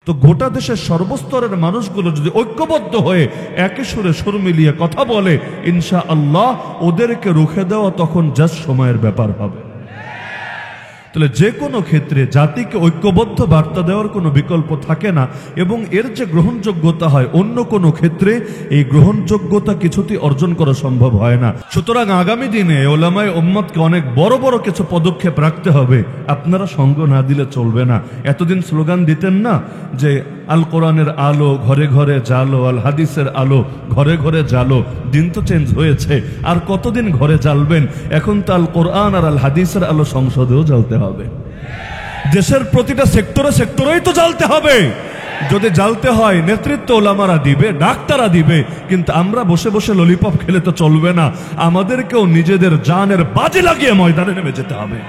তো গোটা দেশের সর্বস্তরের মানুষগুলো যদি ঐক্যবদ্ধ হয়ে একে সুরে সুর মিলিয়ে কথা বলে, ইনশাআল্লাহ ওদেরকে রুখে দেওয়া তখন জাস্ট সময়ের ব্যাপার হবে। তাহলে যে কোনো ক্ষেত্রে জাতিকে ঐক্যবদ্ধ বার্তা দেওয়ার কোনো বিকল্প থাকে না, এবং এর যে গ্রহণযোগ্যতা হয় অন্য কোনো ক্ষেত্রে এই গ্রহণযোগ্যতা কিছুতেই অর্জন করা সম্ভব হয় না। সুতরাং আগামী দিনে ওলামায়ে উম্মতকে অনেক বড় বড় কিছু পদক্ষেপ রাখতে হবে। আপনারা সঙ্গ না দিলে চলবে না। এতদিন স্লোগান দিতেন না যে আল কোরআনের আলো ঘরে ঘরে জালো, আল হাদিসের আলো ঘরে ঘরে জালো। দিন তো চেঞ্জ হয়েছে, আর কতদিন ঘরে জ্বালবেন? এখন তো আল কোরআন আর আল হাদিসের আলো সংসদেও জ্বালতে হবে, দেশের প্রতিটা সেক্টরে সেক্টরেই তো জ্বালতে হবে। যদি জ্বালতে হয় নেতৃত্ব ওলামারা দিবে, ডাক্তাররা দিবে, কিন্তু আমরা বসে বসে ললিপপ খেলে তো চলবে না। আমাদেরকেও নিজেদের জানের বাজি লাগিয়ে ময়দানে নেমে যেতে হবে।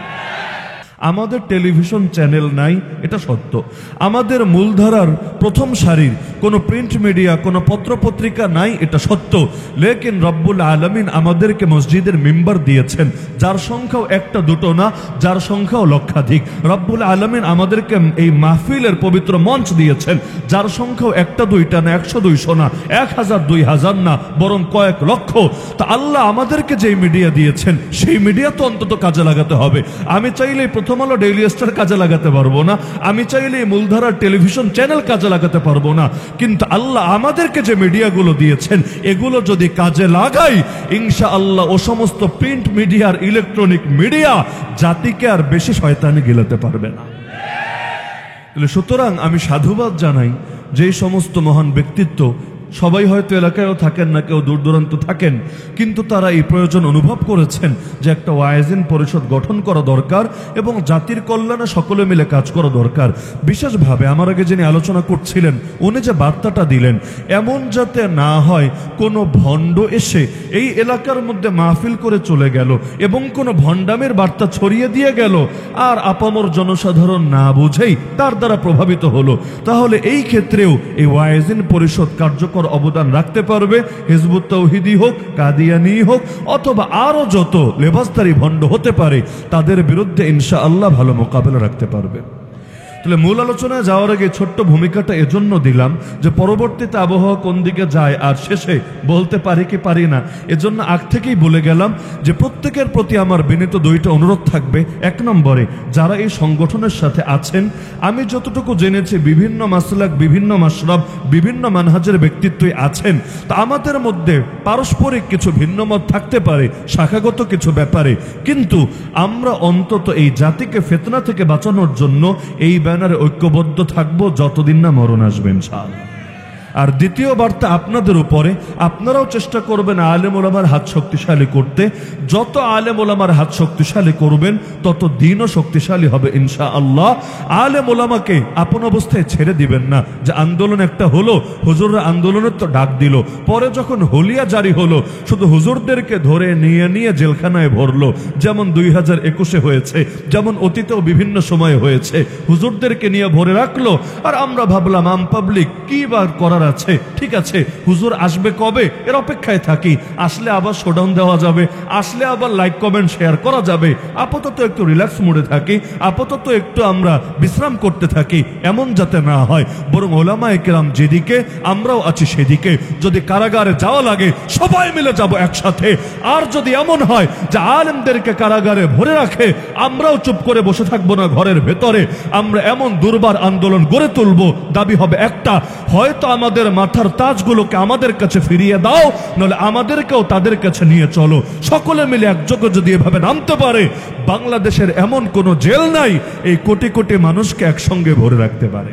আমাদের টেলিভিশন চ্যানেল নাই, এটা সত্য। আমাদের মূলধারার প্রথম সারির কোনো প্রিন্ট মিডিয়া, কোনো পত্রপত্রিকা নাই, এটা সত্য। লেকিন রব্বুল আলামিন আমাদেরকে মসজিদের মিম্বার দিয়েছেন, যার সংখ্যাও একটা দুটো না, যার সংখ্যাও লক্ষাধিক। রব্বুল আলামিন আমাদেরকে এই মাহফিলের পবিত্র মঞ্চ দিয়েছেন, যার সংখ্যাও একটা দুইটা না, 100-200 না, 1000-2000 না, বরং কয়েক লক্ষ। তা আল্লাহ আমাদেরকে যেই মিডিয়া দিয়েছেন সেই মিডিয়া তো অন্তত কাজে লাগাতে হবে। আমি চাইলে প্রথম আলো ডেইলি স্টার কাজে লাগাতে পারবো না, আমি চাইলে মূলধারার টেলিভিশন চ্যানেল কাজে লাগাতে পারবো না, কিন্তু আল্লাহ আমাদেরকে যে মিডিয়াগুলো দিয়েছেন এগুলো যদি কাজে লাগাই, ইনশাআল্লাহ ও সমস্ত প্রিন্ট মিডিয়ার ইলেকট্রনিক মিডিয়া জাতিকে আর বেশি শয়তানি গিলাতে পারবে না। সুতরাং আমি সাধুবাদ জানাই যে সমস্ত মহান ব্যক্তিত্ব, সবাই হয়তো এলাকায়ও থাকেন না, কেউ দূর দূরান্ত থাকেন, কিন্তু তারা এই প্রয়োজন অনুভব করেছেন যে একটা ওয়াইজিন পরিষদ গঠন করা দরকার এবং জাতির কল্যাণে সকলে মিলে কাজ করা দরকার। বিশেষভাবে আমার আগে যিনি আলোচনা করছিলেন উনি যে বার্তাটা দিলেন, এমন যাতে না হয় কোনো ভণ্ড এসে এই এলাকার মধ্যে মাহফিল করে চলে গেল এবং কোনো ভণ্ডামের বার্তা ছড়িয়ে দিয়ে গেল, আর আপামর জনসাধারণ না বুঝেই তার দ্বারা প্রভাবিত হলো। তাহলে এই ক্ষেত্রেও এই ওয়াইজিন পরিষদ কার্যকর অবদান রাখতে পারবে। হিজবুত তাওহীদি হোক, কাদিয়ানি হোক, অথবা আরো যত লেবাসদারি ভণ্ড হতে পারে, তাদের বিরুদ্ধে ইনশাআল্লাহ ভালো মোকাবেলা রাখতে পারবে। তাহলে মূল আলোচনায় যাওয়ার আগে ছোট্ট ভূমিকাটা এজন্য দিলাম যে পরবর্তীতে আবহাওয়া কোন দিকে যায় আর শেষে বলতে পারি কি পারি না, এজন্য আগ থেকেই বলে গেলাম যে প্রত্যেকের প্রতি আমার বিনীত দুইটা অনুরোধ থাকবে। এক নম্বরে, যারা এই সংগঠনের সাথে আছেন, আমি যতটুকু জেনেছি বিভিন্ন মাসলাক, বিভিন্ন মাশরাব, বিভিন্ন মানহাজের ব্যক্তিত্বই আছেন। তা আমাদের মধ্যে পারস্পরিক কিছু ভিন্নমত থাকতে পারে শাখাগত কিছু ব্যাপারে, কিন্তু আমরা অন্তত এই জাতিকে ফিতনা থেকে বাঁচানোর জন্য এই ব্যানারে ঐক্যবদ্ধ থাকবো যতদিন না মরণ আসবে ইনশাআল্লাহ। আর দ্বিতীয় বার্তা আপনাদের উপরে, আপনারাও চেষ্টা করবেন আলেম ওলামার হাত শক্তিশালী করতে। যত আলেম ওলামার হাত শক্তিশালী করবেন তত দিনও শক্তিশালী হবে ইনশাআল্লাহ। আলেম ওলামাকে আপন অবস্থায় ছেড়ে দিবেন না। যে আন্দোলন একটা হলো, হুজুররা আন্দোলনের তো ডাক দিল, পরে যখন হুলিয়া জারি হলো শুধু হুজুরদেরকে ধরে নিয়ে নিয়ে জেলখানায় ভরলো, যেমন 2021-এ হয়েছে, যেমন অতীতেও বিভিন্ন সময়ে হয়েছে, হুজুরদেরকে নিয়ে ভরে রাখলো। আর আমরা ভাবলাম আম পাবলিক কি বার করার আছে, ঠিক আছে হুজুর আসবে কবে এর অপেক্ষায় থাকি, আসলে আবার শোডাউন দেওয়া যাবে, আসলে আবার লাইক কমেন্ট শেয়ার করা যাবে। আপাতত একটু রিল্যাক্স মোডে থাকি, আপাতত একটু আমরা বিশ্রাম করতে থাকি, এমন যাতে না হয়। বরং ওলামায়ে কেরাম যেদিকে, আমরাও আছি সেদিকে। যদি কারাগারে যাওয়া লাগে সবাই মিলে যাব একসাথে। আর যদি এমন হয় যে আলেমদেরকে কারাগারে ভরে রাখে, আমরাও চুপ করে বসে থাকবো না ঘরের ভেতরে, আমরা এমন দুর্বার আন্দোলন গড়ে তুলবো। দাবি হবে একটা, হয়তো আমাদের মাথার তাজগুলোকে আমাদের কাছে ফিরিয়ে দাও, নলে আমাদেরকেও তাদের কাছে নিয়ে চলো। সকলে মিলে একযোগে যদি এভাবে নামতে পারে, বাংলাদেশের এমন কোন জেল নাই এই কোটি কোটি মানুষকে একসঙ্গে ভরে রাখতে পারে।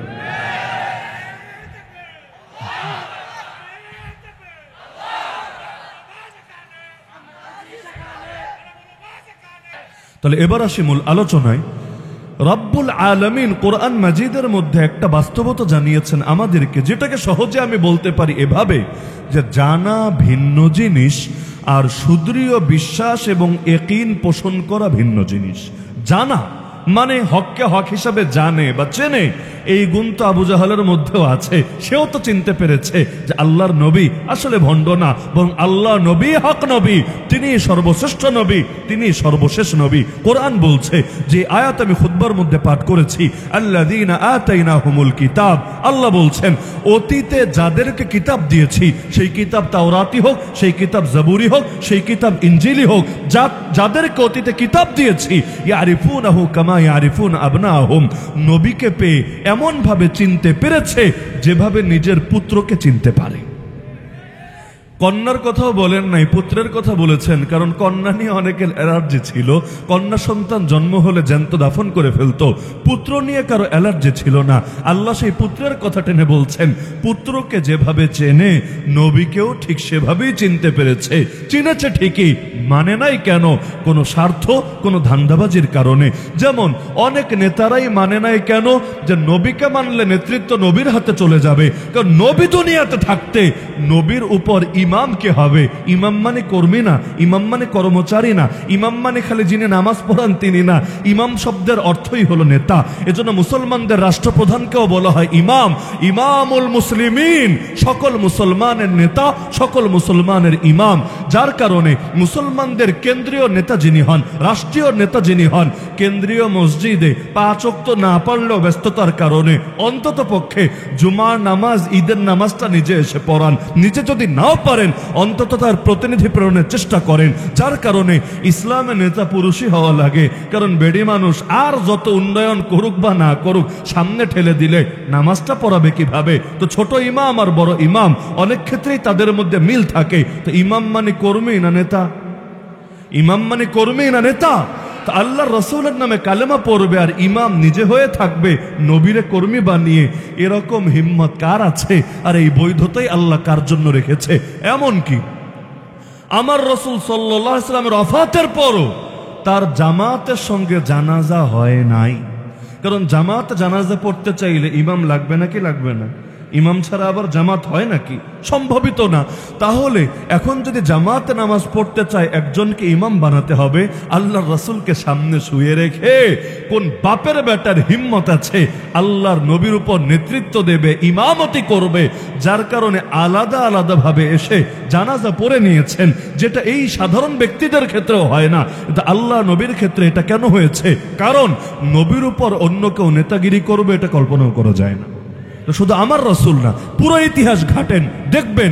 তাহলে এবার আসি মূল আলোচনায়। রব্বুল আলামিন কোরআন মাজিদের মধ্যে একটা বাস্তবতা জানিয়েছেন আমাদেরকে, যেটাকে সহজে আমি বলতে পারি এভাবে, যে জানা ভিন্ন জিনিস আর সুদৃঢ় বিশ্বাস এবং ইয়াকিন পোষণ করা ভিন্ন জিনিস। জানা মানে হককে হক হিসাবে জানে বা চেনে, এই গুণ তো আবু জাহালের মধ্যেও আছে। সেও তো চিনতে পেরেছে যে আল্লাহর নবী আসলে ভণ্ড না, বরং আল্লাহ নবী হক নবী, তিনি সর্বশ্রেষ্ঠ নবী, তিনি সর্বশেষ নবী। কোরআন বলছে, যে আয়াত আমি খুতবার মধ্যে পাঠ করেছি, আল্লাযীনা আতাইনাহুমুল কিতাব, আল্লাহ বলছেন অতীতে যাদেরকে কিতাব দিয়েছি, সেই কিতাব তাওরাতি হোক, সেই কিতাব জাবুরি হোক, সেই কিতাব ইনজিলি হোক, যাদেরকে অতীতে কিতাব দিয়েছি, ইয়ারিফুনাহু কামা ইয়ারিফুন আবনাহুম, নবীকে পেয়ে এমন ভাবে চিনতে পেরেছে যেভাবে নিজের পুত্রকে চিনতে পারে। কন্যার কথাও বলেন নাই, পুত্রের কথা বলেছেন, কারণ কন্যা নিয়ে অনেকের অ্যালার্জি ছিল, কন্যা সন্তান জন্ম হলে জ্যান্ত দাফন করে ফেলতো। পুত্র নিয়ে কারো অ্যালার্জি ছিল না। আল্লাহ সেই পুত্রের কথা টেনে বলছেন, পুত্রকে যেভাবে চেনে নবীকেও ঠিক সেভাবেই চিনতে পেরেছে। চিনেছে ঠিকই, মানে নাই কেন? কোনো স্বার্থ, কোনো ধান্দাবাজির কারণে। যেমন অনেক নেতারাই মানে নাই কেন যে নবীকে মানলে নেতৃত্ব নবীর হাতে চলে যাবে, কারণ নবী দুনিয়াতে থাকতে নবীর উপর ইমাম কে হবে? ইমাম মানে কর্মী না, ইমাম মানে কর্মচারী না, ইমাম মানে খালি যিনি নামাজ পড়ান তিনি না। ইমাম শব্দের অর্থই হলো নেতা। এজন্য মুসলমানদের রাষ্ট্রপ্রধানকেও বলা হয় ইমাম, ইমামুল মুসলিমিন, সকল মুসলমানের নেতা, সকল মুসলমানের ইমাম। যার কারণে মুসলমানদের কেন্দ্রীয় নেতা যিনি হন, রাষ্ট্রীয় নেতা যিনি হন, কেন্দ্রীয় মসজিদে 5 ওয়াক্ত না পড়লেও ব্যস্ততার কারণে অন্তত পক্ষে জুমার নামাজ, ঈদের নামাজটা নিজে এসে পড়ান। নিজে যদি নাও পারেন অন্তত তার প্রতিনিধি প্রেরণের চেষ্টা করেন। যার কারণে ইসলামে নেতা পুরুষই হওয়া লাগে, কারণ বেডি মানুষ আর যত উন্নয়ন করুক বা না করুক, সামনে ঠেলে দিলে নামাজটা পড়াবে কিভাবে? তো ছোট ইমাম আর বড় ইমাম অনেক ক্ষেত্রেই তাদের মধ্যে মিল থাকে। তো ইমাম মানে কর্মী না নেতা? ইমাম মানে কর্মী না নেতা? আল্লাহর রাসূলের নামে কালেমা পড়বে আর ইমাম নিজে হয়ে থাকবে নবীরে কর্মী বানিয়ে, এরকম হিম্মত কার আছে? আর এই বৈধতাই আল্লাহ কার জন্য রেখেছে? এমন কি আমার রাসূল সাল্লাল্লাহু আলাইহি ওয়াসাল্লামের ওয়াফাতের পরও তার জামাতের সঙ্গে জানাজা হয় নাই। কারণ জামাতে জানাজা পড়তে চাইলে ইমাম লাগবে নাকি লাগবে না? ইমাম ছাড়া আবার জামাত হয় নাকি? সম্ভবিত না। তাহলে এখন যদি জামাতে নামাজ পড়তে চায়, একজনকে ইমাম বানাতে হবে। আল্লাহর রাসূলকে সামনে শুয়ে রেখে কোন বাপের বেটার হিম্মত আছে আল্লাহর নবীর উপর নেতৃত্ব দেবে, ইমামতি করবে? যার কারণে আলাদা আলাদা ভাবে এসে জানাজা পড়ে নিয়েছেন, যেটা এই সাধারণ ব্যক্তিদের ক্ষেত্রেও হয় না। কিন্তু আল্লাহ নবীর ক্ষেত্রে এটা কেন হয়েছে? কারণ নবীর উপর অন্য কেউ নেতাগিরি করবে, এটা কল্পনাও করা যায় না। শুধু আমার রাসূল না, পুরো ইতিহাস ঘাটেন, দেখবেন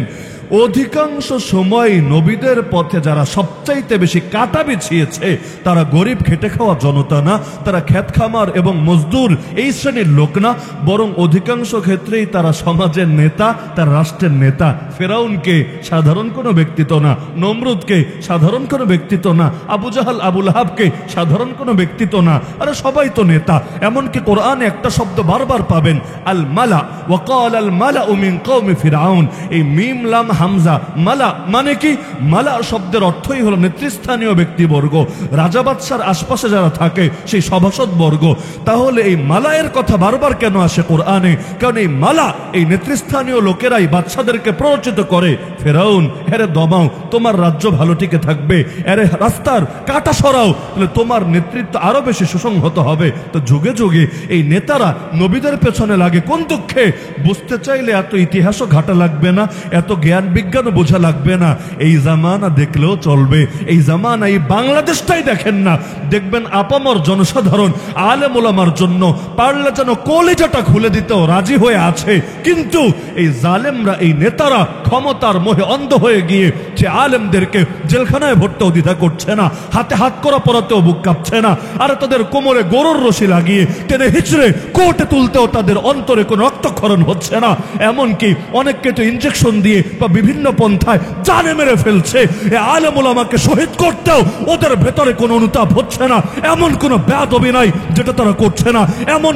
অধিকাংশ সময় নবীদের পথে যারা সবচাইতে বেশি কাটা বিছিয়েছে তারা গরিব খেটে খাওয়া জনতা না, তারা খেত খামার এবং মজদুর এই শ্রেণীর লোক না, বরং অধিকাংশ ক্ষেত্রেই তারা সমাজের নেতা, তার রাষ্ট্রের নেতা। ফেরাউনকে সাধারণ কোনো ব্যক্তিত্ব না, নমরুদকে সাধারণ কোনো ব্যক্তিত্ব না, আবু জাহাল আবু লাহাবকে সাধারণ কোনো ব্যক্তিত্ব না। আরে সবাই তো নেতা। এমনকি কোরআনে একটা শব্দ বারবার পাবেন, আল মালা, ওয়াকাল আল মালা মিন কওমি ফিরআউন। এই মিম লাম হামজা, মালা মানে কি? মালা শব্দের অর্থই হলো নেতৃস্থানীয় ব্যক্তিবর্গ, রাজা বাদশার আশপাশে যারা থাকে সেই সভাসদ বর্গ। তাহলে এই মালায়ের কথা বারবার কেন আসে কোরআনে? কারণ এই মালা, এই নেতৃস্থানীয় লোকেরাই বাদশাদেরকে প্ররোচিত করে, ফেরাউন হেরে দমাও, তোমার রাজ্য ভালো টিকে থাকবে, এরে রাস্তার কাটা সরাও, তাহলে তোমার নেতৃত্ব আরো বেশি সুসংহত হবে। তো যুগে যুগে এই নেতারা নবীদের পেছনে লাগে কোন দুঃখে? বুঝতে চাইলে এত ইতিহাসও ঘাটা লাগবে না, এত জ্ঞান বিজ্ঞানও বোঝা লাগবে না। এই জামানা দেখলেও চলবে। এই জামানা, এই বাংলাদেশটাই দেখেন না, দেখবেন আপামর জনসাধারণ আলেম ওলামার জন্য পারলে যেন কলিজাটা খুলে দিতেও রাজি হয়ে আছে। কিন্তু এই জালেমরা, এই নেতারা ক্ষমতার মোহে অন্ধ হয়ে গিয়ে যে আলেমদেরকে জেলখানায় ভরতেও দ্বিধা করছে না, হাতে হাত করা পরাতেও বুক কাঁপছে না, আর তাদের কোমরে গরুর রশি লাগিয়ে টেনে হিচড়ে কোর্টে তুলতেও তাদের অন্তরে কোনো রক্তক্ষরণ হচ্ছে না। এমনকি অনেককে তো ইনজেকশন দিয়ে বা বিভিন্ন পন্থায় জানে মেরে ফেলছে। এই আলেম ওলামাকে শহীদ করতেও ওদের ভেতরে কোনো অনুতাপ হচ্ছে না। এমন কোনো বেয়াদবি নাই যেটা তারা করছে না, এমন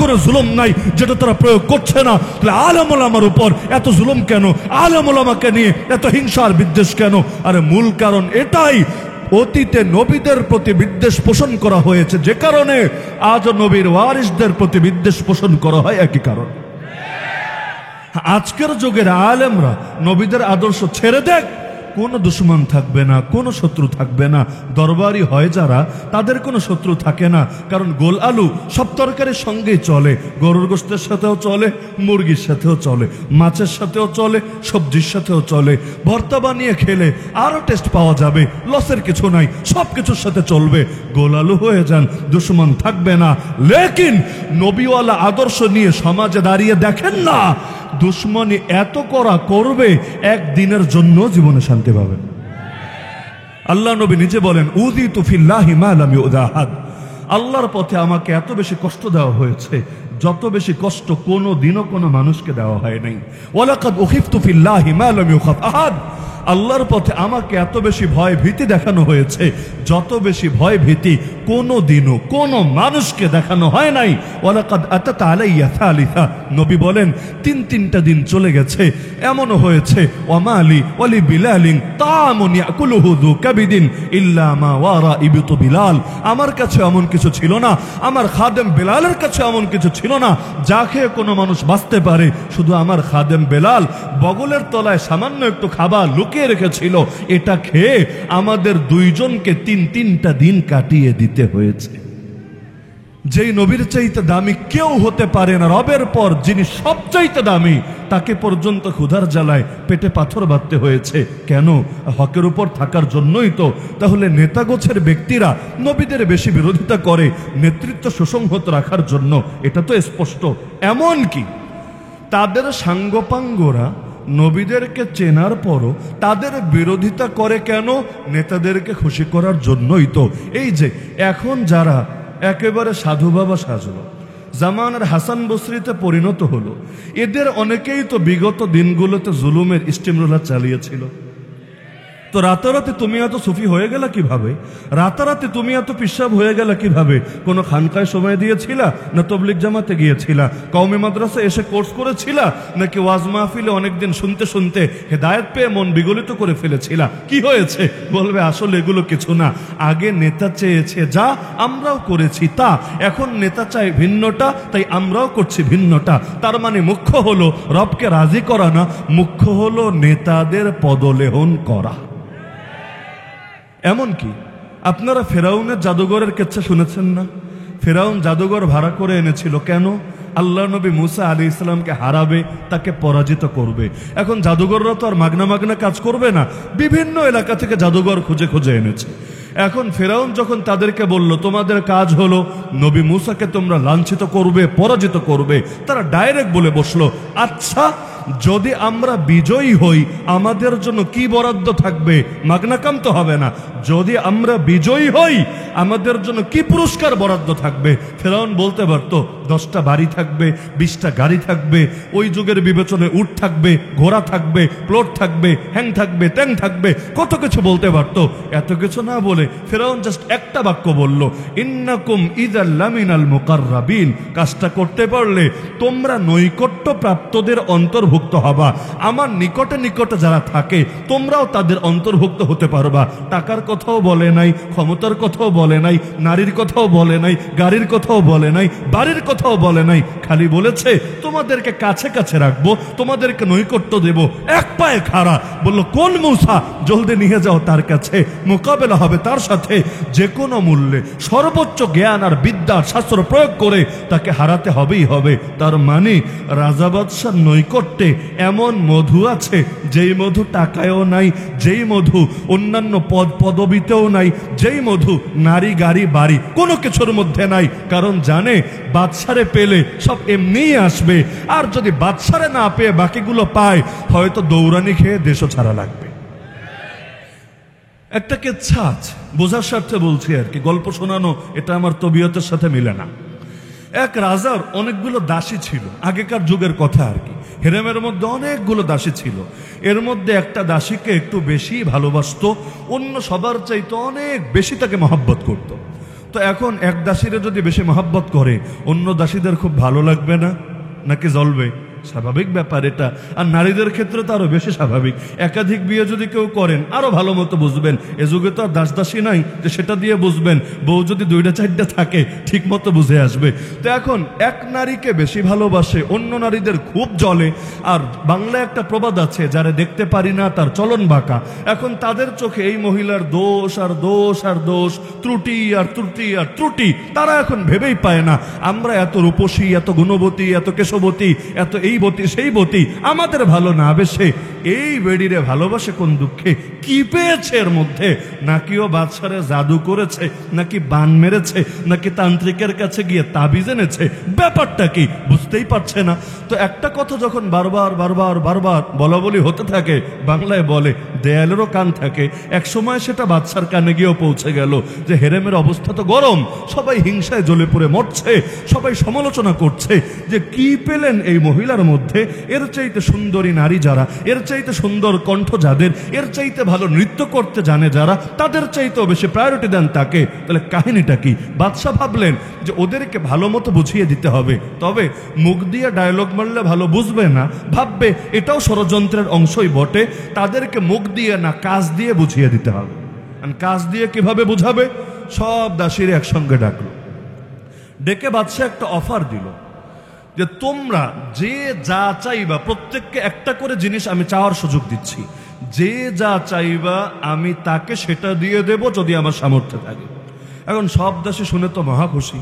কোনো জুলুম নাই যেটা তারা প্রয়োগ করছে না। তাহলে আলেম ওলামার উপর এত জুলুম কেন? আলেম ওলামাকে নিয়ে এত হিংসার বিদ্বেষ কেন? আরে মূল কারণ এটাই, অতীতে নবীদের প্রতি বিদ্বেষ পোষণ করা হয়েছে, যে কারণে আজও নবীর ওয়ারিসদের প্রতি বিদ্বেষ পোষণ করা হয় একই কারণ। আজকের যুগের আলেমরা নবীদের আদর্শ ছেড়ে দেখ, কোনো দুশমন থাকবে না, কোনো শত্রু থাকবে না। দরবারি হয় যারা, তাদের কোনো শত্রু থাকে না। কারণ গোল আলু সব তরকারির সঙ্গেই চলে, গরুর গোশতের সাথেও চলে, মুরগির সাথেও চলে, মাছের সাথেও চলে, সবজির সাথেও চলে। ভর্তা বানিয়ে খেলে আরও টেস্ট পাওয়া যাবে, লসের কিছু নাই, সব কিছুর সাথে চলবে। গোল আলু হয়ে যান, দুশমন থাকবে না। লেকিন নবীওয়ালা আদর্শ নিয়ে সমাজে দাঁড়িয়ে দেখেন না, দুশ্মনী এত করা করবে, একদিনের জন্য জীবনে শান্তি পাবেন। আল্লাহ নবী নিজে বলেন, উযিতু ফিল্লাহি মা লাম ইউযা আহাদ। আল্লাহর পথে আমাকে এত বেশি কষ্ট দেওয়া হয়েছে, যত বেশি কষ্ট কোনো দিনও কোনো মানুষকে দেওয়া হয় নাই। ওয়ালাকাদ উখিফতু ফিল্লাহি মা লাম ইউখাফ আহাদ। আল্লাহর পথে আমাকে এত বেশি ভয় ভীতি দেখানো হয়েছে, যত বেশি ভয় ভীতি কোনো দিনও কোনো মানুষকে দেখানো হয় নাই। ওয়ালাকাদ আতাত আলাইয়া সালিসা। নবী বলেন, তিনটা দিন চলে গেছে, এমনও হয়েছে, ওয়ামা আলী ওয়ালি বিলালিন তামুন ইয়াকুলুহু যু কাবিদিন ইল্লা মা ওয়ারা ইবতু বিলাল। আমার কাছে এমন কিছু ছিল না, আমার খাদেম বেলালের কাছে এমন কিছু ছিল না যা খেয়ে কোনো মানুষ বাঁচতে পারে। শুধু আমার খাদেম বেলাল বগলের তলায় সামান্য একটু খাবার লুকিয়ে রেখেছিল, এটা খেয়ে আমাদের দুইজনকে তিনটা দিন কাটিয়ে দিতে হয়েছে। যেই নবীর চাইতে দামি কেউ হতে পারে না, রবের পর যিনি সবচাইতে দামি, তাকে পর্যন্ত ক্ষুধার জ্বালায় পেটে পাথর বাঁধতে হয়েছে। কেন? হকের উপর থাকার জন্যই তো। তাহলে নেতাগোছের ব্যক্তিরা নবীদের বেশি বিরোধিতা করে নেতৃত্ব সুসংহত রাখার জন্য, এটা তো স্পষ্ট। এমন কি তাদের সাঙ্গপাঙ্গরা নবীদেরকে চেনার পরও তাদের বিরোধিতা করে কেন? নেতাদেরকে খুশি করার জন্যই তো। এই যে এখন যারা একেবারে সাধু বাবা সাজলো, জামানের হাসান বসরিতে পরিণত হলো, এদের অনেকেই তো বিগত দিনগুলোতে জুলুমের স্টিম রোলার চালিয়েছিল। তো রাতারাতি তুমি এত সুফি হয়ে গেলা কিভাবে? রাতারাতি তুমি এত পিসাব হয়ে গেলা কিভাবে? কোনো খানকায় সময় দিয়েছিলা, না তবলিগ জামাতে গিয়েছিলা, কওমি মাদ্রাসা এসে কোর্স করেছিলা, নাকি ওয়াজ মাহফিলে অনেকদিন শুনতে শুনতে হেদায়েত পেয়ে মন বিগলিত করে ফেলেছিলা? কি হয়েছে? বলবে আসলে এগুলো কিছু না, আগে নেতা চেয়েছে যা, আমরাও করেছি তা, এখন নেতা চাই ভিন্নটা, তাই আমরাও করছি ভিন্নটা। তার মানে মুখ্য হলো রবকে রাজি করা না, মুখ্য হলো নেতাদের পদলেহন করা। এমন কি আপনারা ফেরাউনের জাদুঘরের কেচ্ছা শুনেছেন না? ফেরাউন জাদুঘর ভাড়া করে এনেছিল কেন? আল্লাহ নবী মুসা আলাইহিস সালামকে হারাবে, তাকে পরাজিত করবে। এখন জাদুঘররা তো আর মাগনা কাজ করবে না, বিভিন্ন এলাকা থেকে জাদুঘর খুঁজে খুঁজে এনেছে। এখন ফেরাউন যখন তাদেরকে বলল, তোমাদের কাজ হলো নবী মুসাকে তোমরা লাঞ্ছিত করবে, পরাজিত করবে, তারা ডাইরেক্ট বলে বসলো, আচ্ছা যদি আমরা বিজয়ী হই আমাদের জন্য কি বরাদ্দ থাকবে? মাগনা কাম তো হবে না। যদি আমরা বিজয়ী হই আমাদের জন্য কি পুরস্কার বরাদ্দ থাকবে? ফেরাউন বলতে পারতো 10টা বাড়ি থাকবে, 20টা গাড়ি থাকবে, ওই যুগের বিবেচনায় উট থাকবে, ঘোড়া থাকবে, প্লট থাকবে, হ্যাং থাকবে, ট্যাং থাকবে, কত কিছু বলতে পারতো। এত কিছু না বলে ফেরাউন জাস্ট একটা বাক্য বলল, ইন্নাকুম ইযাল লামিনাল মুকাররাবিন। কাজটা করতে পারলে তোমরা নৈকট্য প্রাপ্তদের অন্তর্ভুক্ত হবা। আমার নিকটে নিকটে যারা থাকে তোমরাও তাদের অন্তর্ভুক্ত হতে পারবা। টাকার কথাও বলে নাই, ক্ষমতার কথাও বলে নাই, নারীর কথাও বলে নাই, গাড়ির কথাও বলে নাই, বাড়ির কথাও বলে নাই, খালি বলেছে তোমাদেরকে কাছে কাছে রাখবো, তোমাদেরকে নৈকট্য দেব। এক পায়ে খাড়া বলল, কোন মূসা? জলদি নিয়ে যাও তার কাছে, মোকাবেলা হবে তার সাথে যে কোনো মূল্যে, সর্বোচ্চ জ্ঞান আর বিদ্যা শাস্ত্র প্রয়োগ করে তাকে হারাতে হবেই হবে। তার মানে রাজা বাদশার নৈকট্যে এমন মধু আছে যেই মধু টাকায়ও নাই, যেই মধু অন্যান্য পদবিতেও নাই, যেই মধু নারী গাড়ি বাড়ি কোনো কিছুর মধ্যে নাই। কারণ জানে বাদশারে পেলে সব এমনিই আসবে, আর যদি বাদশারে না পেয়ে বাকিগুলো পায় হয়তো দৌড়ানি খেয়ে দেশও ছাড়া লাগবে। একটা কেচ্ছা আছে, বোঝার স্বার্থে বলছি আর কি, গল্প শোনানো এটা আমার তবিয়তের সাথে মিলে না। এক রাজার অনেকগুলো দাসী ছিল, আগেকার যুগের কথা আর কি। হেরেমের মধ্যে অনেকগুলো দাসী ছিল, এর মধ্যে একটা দাসীকে একটু বেশি ভালোবাসতো, অন্য সবার চাইতে অনেক বেশি তাকে মহব্বত করত। তো এখন এক দাসীরে যদি বেশি মহব্বত করে অন্য দাসীদের খুব ভালো লাগবে না, নাকি জ্বলবে? স্বাভাবিক ব্যাপার এটা। আর নারীদের ক্ষেত্রে তো আরো বেশি স্বাভাবিক। একাধিক বিয়ে যদি কেউ করেন আরো ভালো মতো বুঝবেন। এ যুগে তো আর দাসদাসী নাই যে সেটা দিয়ে বুঝবেন। বউ যদি 2টা 4টা থাকে ঠিক মতো বুঝে আসবে। তো এখন এক নারীকে বেশি ভালোবাসে, অন্য নারীদের খুব জ্বলে। আর বাংলায় একটা প্রবাদ আছে, যারা দেখতে পারি না তার চলন বাঁকা। এখন তাদের চোখে এই মহিলার দোষ আর দোষ আর দোষ, ত্রুটি আর ত্রুটি আর ত্রুটি, তারা এখন ভেবেই পায় না আমরা এত রূপসী, এত গুণবতী, এত কেশবতী, এত এই বতী সেই বতী, আমাদের ভালো না বেশে এই বেডিরে ভালোবাসে কোন দুঃখে? কি পেয়েছে এর মধ্যে? নাকি ও বাদশারে জাদু করেছে, নাকি বান মেরেছে, নাকি তান্ত্রিকের কাছে গিয়ে তাবিজ এনেছে? ব্যাপারটা কি বুঝতেই পারছে না। তো একটা কথা যখন বারবার বারবার বারবার বলা বলি হতে থাকে, বাংলায় বলে দেয়ালেরও কান থাকে, এক সময় সেটা বাদশার কানে গিয়েও পৌঁছে গেল যে হেরেমের অবস্থা তো গরম, সবাই হিংসায় জ্বলে পুড়ে মরছে, সবাই সমালোচনা করছে যে কি পেলেন এই মহিলার মধ্যে? এর চাইতে সুন্দরী নারী যারা, এর চাইতে সুন্দর কণ্ঠ যাদের, এর চাইতে ভালো নৃত্য করতে জানে যারা, তাদের চাইতেও বেশি প্রায়োরিটি দেন তাকে। তাহলে কাহিনীটা কি? বাদশা ভাবলেন যে ওদেরকে ভালো মতো বুঝিয়ে দিতে হবে। তবে মুখ দিয়ে ডায়লগ মারলে ভালো বুঝবে না, ভাববে এটাও ষড়যন্ত্রের অংশই বটে। তাদেরকে মুখ দিয়ে না, কাজ দিয়ে বুঝিয়ে দিতে হবে। কাজ দিয়ে কিভাবে বুঝাবে? সব দাসীর একসঙ্গে ডাকলো, ডেকে বাদশা একটা অফার দিল যে তোমরা যে যা চাইবা, প্রত্যেককে একটা করে জিনিস আমি চাওয়ার সুযোগ দিচ্ছি। যে যা চাইবা আমি তাকে সেটা দিয়ে দেব যদি আমার সামর্থ্য থাকে। এখন সব দাসী শুনে তো মহা খুশি।